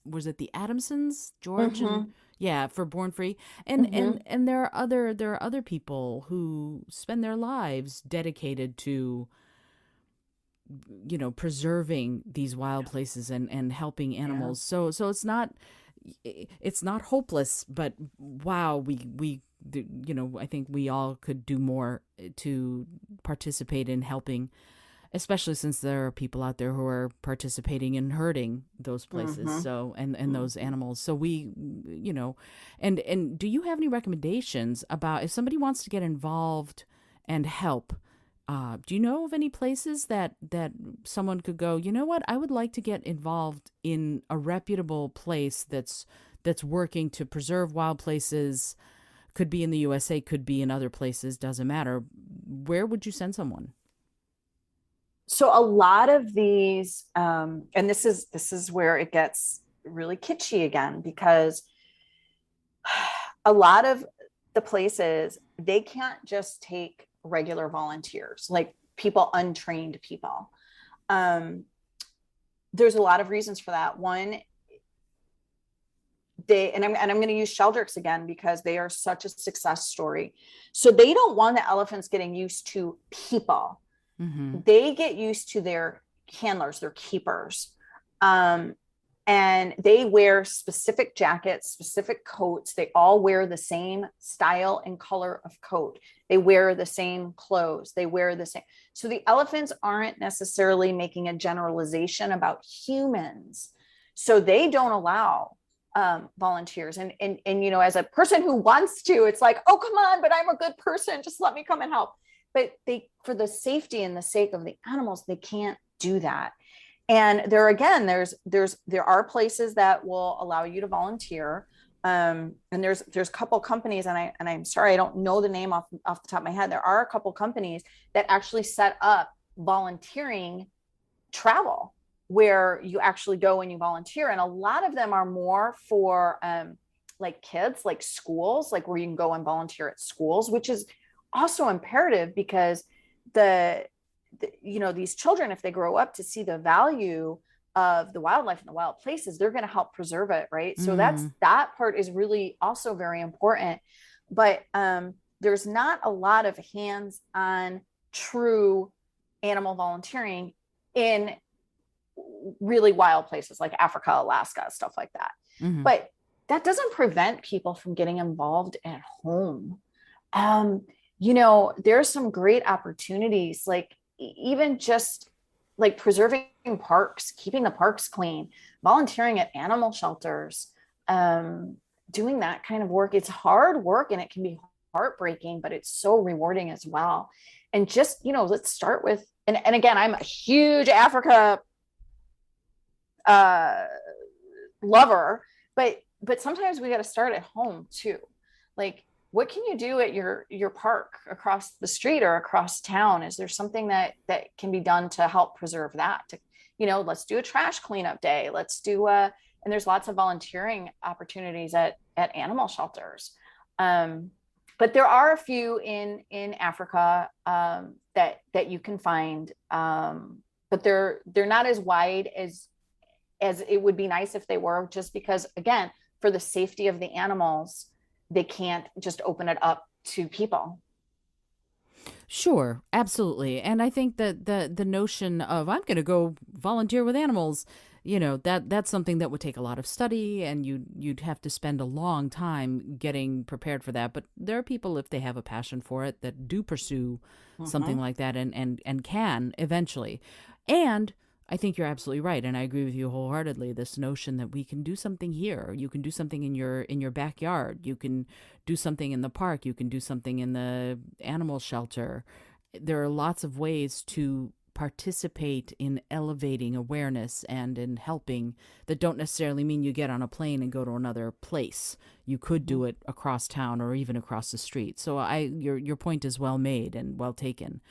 Speaker 2: was it the Adamsons, George and for Born Free, and there are other people who spend their lives dedicated to preserving these wild places and helping animals. So it's not hopeless, but wow, we I think we all could do more to participate in helping especially since there are people out there who are participating in hurting those places,
Speaker 1: Mm-hmm.
Speaker 2: so and those
Speaker 1: Mm-hmm.
Speaker 2: animals. So we, and do you have any recommendations about if somebody wants to get involved and help? Do you know of any places that someone could go, you know what, I would like to get involved in a reputable place that's working to preserve wild places? Could be in the USA, could be in other places, doesn't matter. Where would you send someone?
Speaker 1: So a lot of these, and this is where it gets really kitschy again, because a lot of the places, they can't just take regular volunteers, like people, untrained people. Um, there's a lot of reasons for that. One, I'm going to use Sheldricks again because they are such a success story. So they don't want the elephants getting used to people.
Speaker 2: Mm-hmm.
Speaker 1: They get used to their handlers, their keepers. Um, and they wear specific jackets, specific coats. They all wear the same style and color of coat. They wear the same clothes. They wear the same. So the elephants aren't necessarily making a generalization about humans. So they don't allow volunteers. And as a person who wants to, it's like, oh, come on, but I'm a good person. Just let me come and help. But for the safety and the sake of the animals, they can't do that. And there are places that will allow you to volunteer. And there's a couple companies, and I'm sorry, I don't know the name off the top of my head. There are a couple companies that actually set up volunteering travel where you actually go and you volunteer. And a lot of them are more for like kids, like schools, like where you can go and volunteer at schools, which is also imperative because these children, if they grow up to see the value of the wildlife and the wild places, they're going to help preserve it, right? So
Speaker 2: Mm.
Speaker 1: that part is really also very important. But there's not a lot of hands-on true animal volunteering in really wild places like Africa, Alaska, stuff like that.
Speaker 2: Mm-hmm.
Speaker 1: But that doesn't prevent people from getting involved at home. um, there's some great opportunities, like even just like preserving parks, keeping the parks clean, volunteering at animal shelters, um, doing that kind of work. It's hard work and it can be heartbreaking, but it's so rewarding as well. And just, let's start with, and again, I'm a huge Africa uh, lover, but sometimes we got to start at home too. Like, what can you do at your park across the street or across town? Is there something that can be done to help preserve that? Let's do a trash cleanup day. Let's do and there's lots of volunteering opportunities at animal shelters. But there are a few in Africa that you can find, but they're not as wide as it would be nice if they were, just because, again, for the safety of the animals, they can't just open it up to people.
Speaker 2: Sure, absolutely. And I think that the notion of I'm going to go volunteer with animals, that's something that would take a lot of study, and you'd have to spend a long time getting prepared for that. But there are people, if they have a passion for it, that do pursue something
Speaker 1: Mm-hmm.
Speaker 2: like that and can eventually. And I think you're absolutely right, and I agree with you wholeheartedly. This notion that we can do something here, you can do something in your backyard, you can do something in the park, you can do something in the animal shelter. There are lots of ways to participate in elevating awareness and in helping that don't necessarily mean you get on a plane and go to another place. You could
Speaker 1: Mm-hmm.
Speaker 2: do it across town or even across the street. So your point is well made and well taken.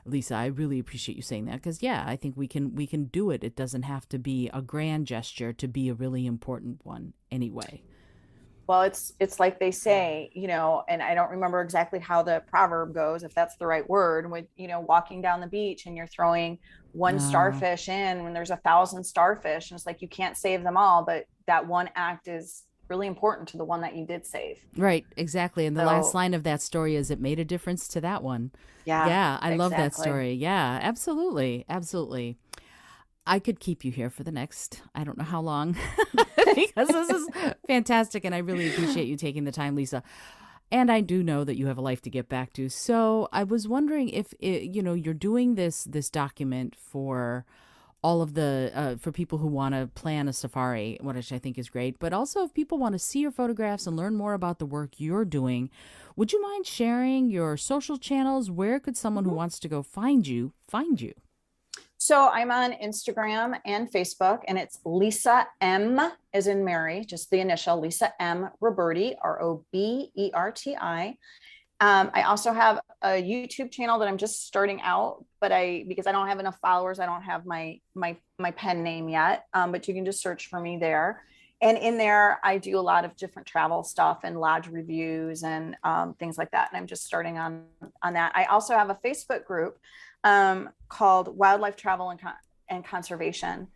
Speaker 2: Lisa, I really appreciate you saying that because yeah, I think we can do it. It doesn't have to be a grand gesture to be a really important one anyway.
Speaker 1: Well, it's like they say, and I don't remember exactly how the proverb goes, if that's the right word, with, walking down the beach and you're throwing one
Speaker 2: Oh,
Speaker 1: starfish in when there's 1,000 starfish, and it's like you can't save them all, but that one act is really important to the one that you did save.
Speaker 2: right, exactly. And the last
Speaker 1: So
Speaker 2: line of that story is it made a difference to that one.
Speaker 1: yeah,
Speaker 2: Yeah, I love that
Speaker 1: exactly.
Speaker 2: story. Yeah, absolutely. Absolutely. I could keep you here for the next, I don't know how long, because this is fantastic. And I really appreciate you taking the time, Lisa. And I do know that you have a life to get back to. So I was wondering if, you're doing this document for all of the for people who want to plan a safari, which I think is great, but also if people want to see your photographs and learn more about the work you're doing, would you mind sharing your social channels? Where could someone who wants to go find you find you?
Speaker 1: So I'm on Instagram and Facebook, and it's Lisa M as in Mary, just the initial Lisa M Roberti, Roberti. I also have a YouTube channel that I'm just starting out, but because I don't have enough followers, I don't have my pen name yet. But you can just search for me there. And in there, I do a lot of different travel stuff and lodge reviews and things like that. And I'm just starting on that. I also have a Facebook group called Wildlife Travel and Conservation.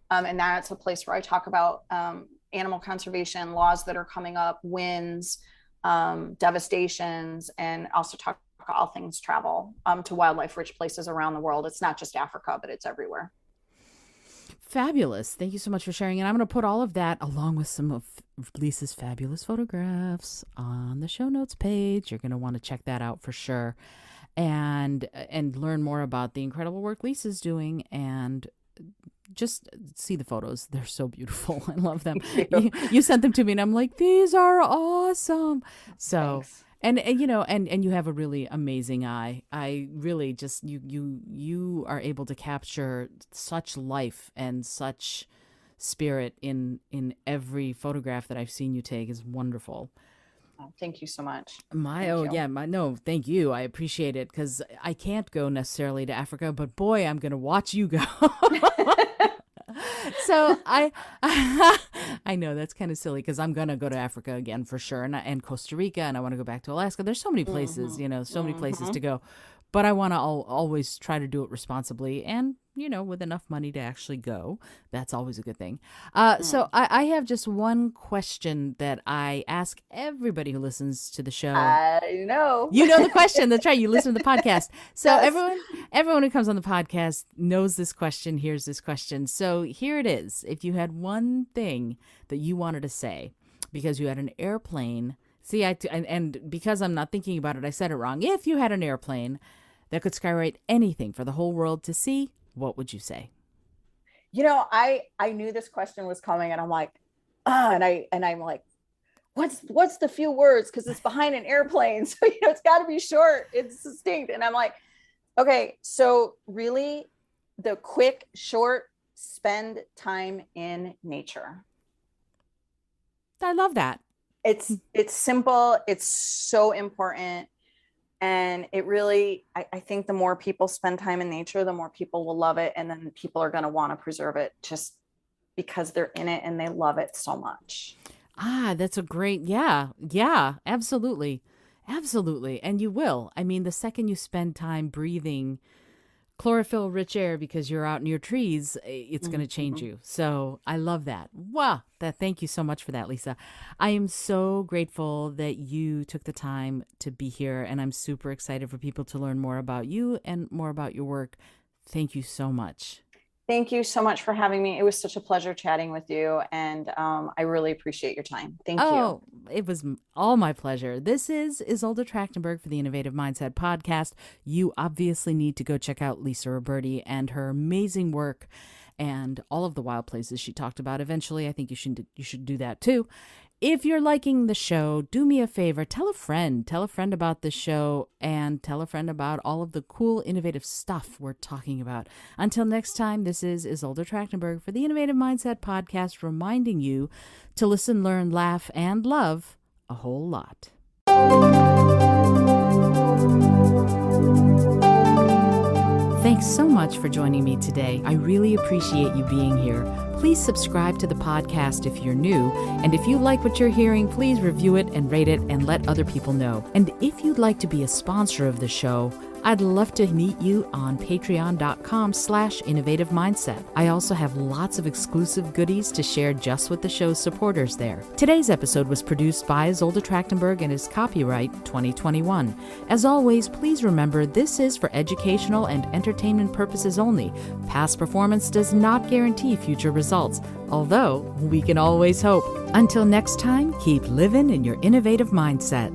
Speaker 1: And that's a place where I talk about animal conservation, laws that are coming up, winds, devastations, and also talk all things travel to wildlife rich places around the world. It's not just Africa, but it's everywhere.
Speaker 2: Fabulous. Thank you so much for sharing. And I'm going to put all of that along with some of Lisa's fabulous photographs on the show notes page. You're going to want to check that out for sure. And learn more about the incredible work Lisa's doing, and just see the photos. They're so beautiful. I love them. You sent them to me and I'm like, these are awesome. So thanks. And you have a really amazing eye. I really just you are able to capture such life and such spirit in every photograph that I've seen you take. Is wonderful.
Speaker 1: Oh, thank you so much.
Speaker 2: Thank you. I appreciate it, because I can't go necessarily to Africa, but boy, I'm going to watch you go. So I know that's kind of silly, because I'm going to go to Africa again for sure, and Costa Rica, and I want to go back to Alaska. There's so many places, many places to go, but I want to always try to do it responsibly and, with enough money to actually go. That's always a good thing. So I have just one question that I ask everybody who listens to the show.
Speaker 1: I know.
Speaker 2: You know the question. That's right. You listen to the podcast. So
Speaker 1: yes.
Speaker 2: everyone who comes on the podcast knows this question, hears this question. So here it is. If you had one thing that you wanted to say, because you had an airplane, and because I'm not thinking about it, I said it wrong. If you had an airplane that could skywrite anything for the whole world to see, what would you say?
Speaker 1: I knew this question was coming, and I'm like, and I'm like, what's the few words? Because it's behind an airplane. So, it's got to be short. It's succinct. And I'm like, okay, so really the quick, short, spend time in nature.
Speaker 2: I love that.
Speaker 1: It's simple. It's so important. And it really, I think the more people spend time in nature, the more people will love it. And then people are going to want to preserve it just because they're in it and they love it so much.
Speaker 2: That's a great, yeah, absolutely. Absolutely. And you will. I mean, the second you spend time breathing chlorophyll rich air because you're out near trees, it's going to change you. So I love that. Wow. Thank you so much for that, Lisa. I am so grateful that you took the time to be here, and I'm super excited for people to learn more about you and more about your work. Thank you so much.
Speaker 1: Thank you so much for having me. It was such a pleasure chatting with you, and I really appreciate your time. Thank you.
Speaker 2: It was all my pleasure. This is Isolde Trachtenberg for the Innovative Mindset Podcast. You obviously need to go check out Lisa Roberti and her amazing work and all of the wild places she talked about. Eventually, I think you should do that too. If you're liking the show, do me a favor, tell a friend about the show, and tell a friend about all of the cool, innovative stuff we're talking about. Until next time, this is Isolde Trachtenberg for the Innovative Mindset Podcast, reminding you to listen, learn, laugh, and love a whole lot. Thanks so much for joining me today. I really appreciate you being here. Please subscribe to the podcast if you're new. And if you like what you're hearing, please review it and rate it and let other people know. And if you'd like to be a sponsor of the show, I'd love to meet you on patreon.com/innovative mindset. I also have lots of exclusive goodies to share just with the show's supporters there. Today's episode was produced by Isolde Trachtenberg and is copyright 2021. As always, please remember this is for educational and entertainment purposes only. Past performance does not guarantee future results, although we can always hope. Until next time, keep living in your innovative mindset.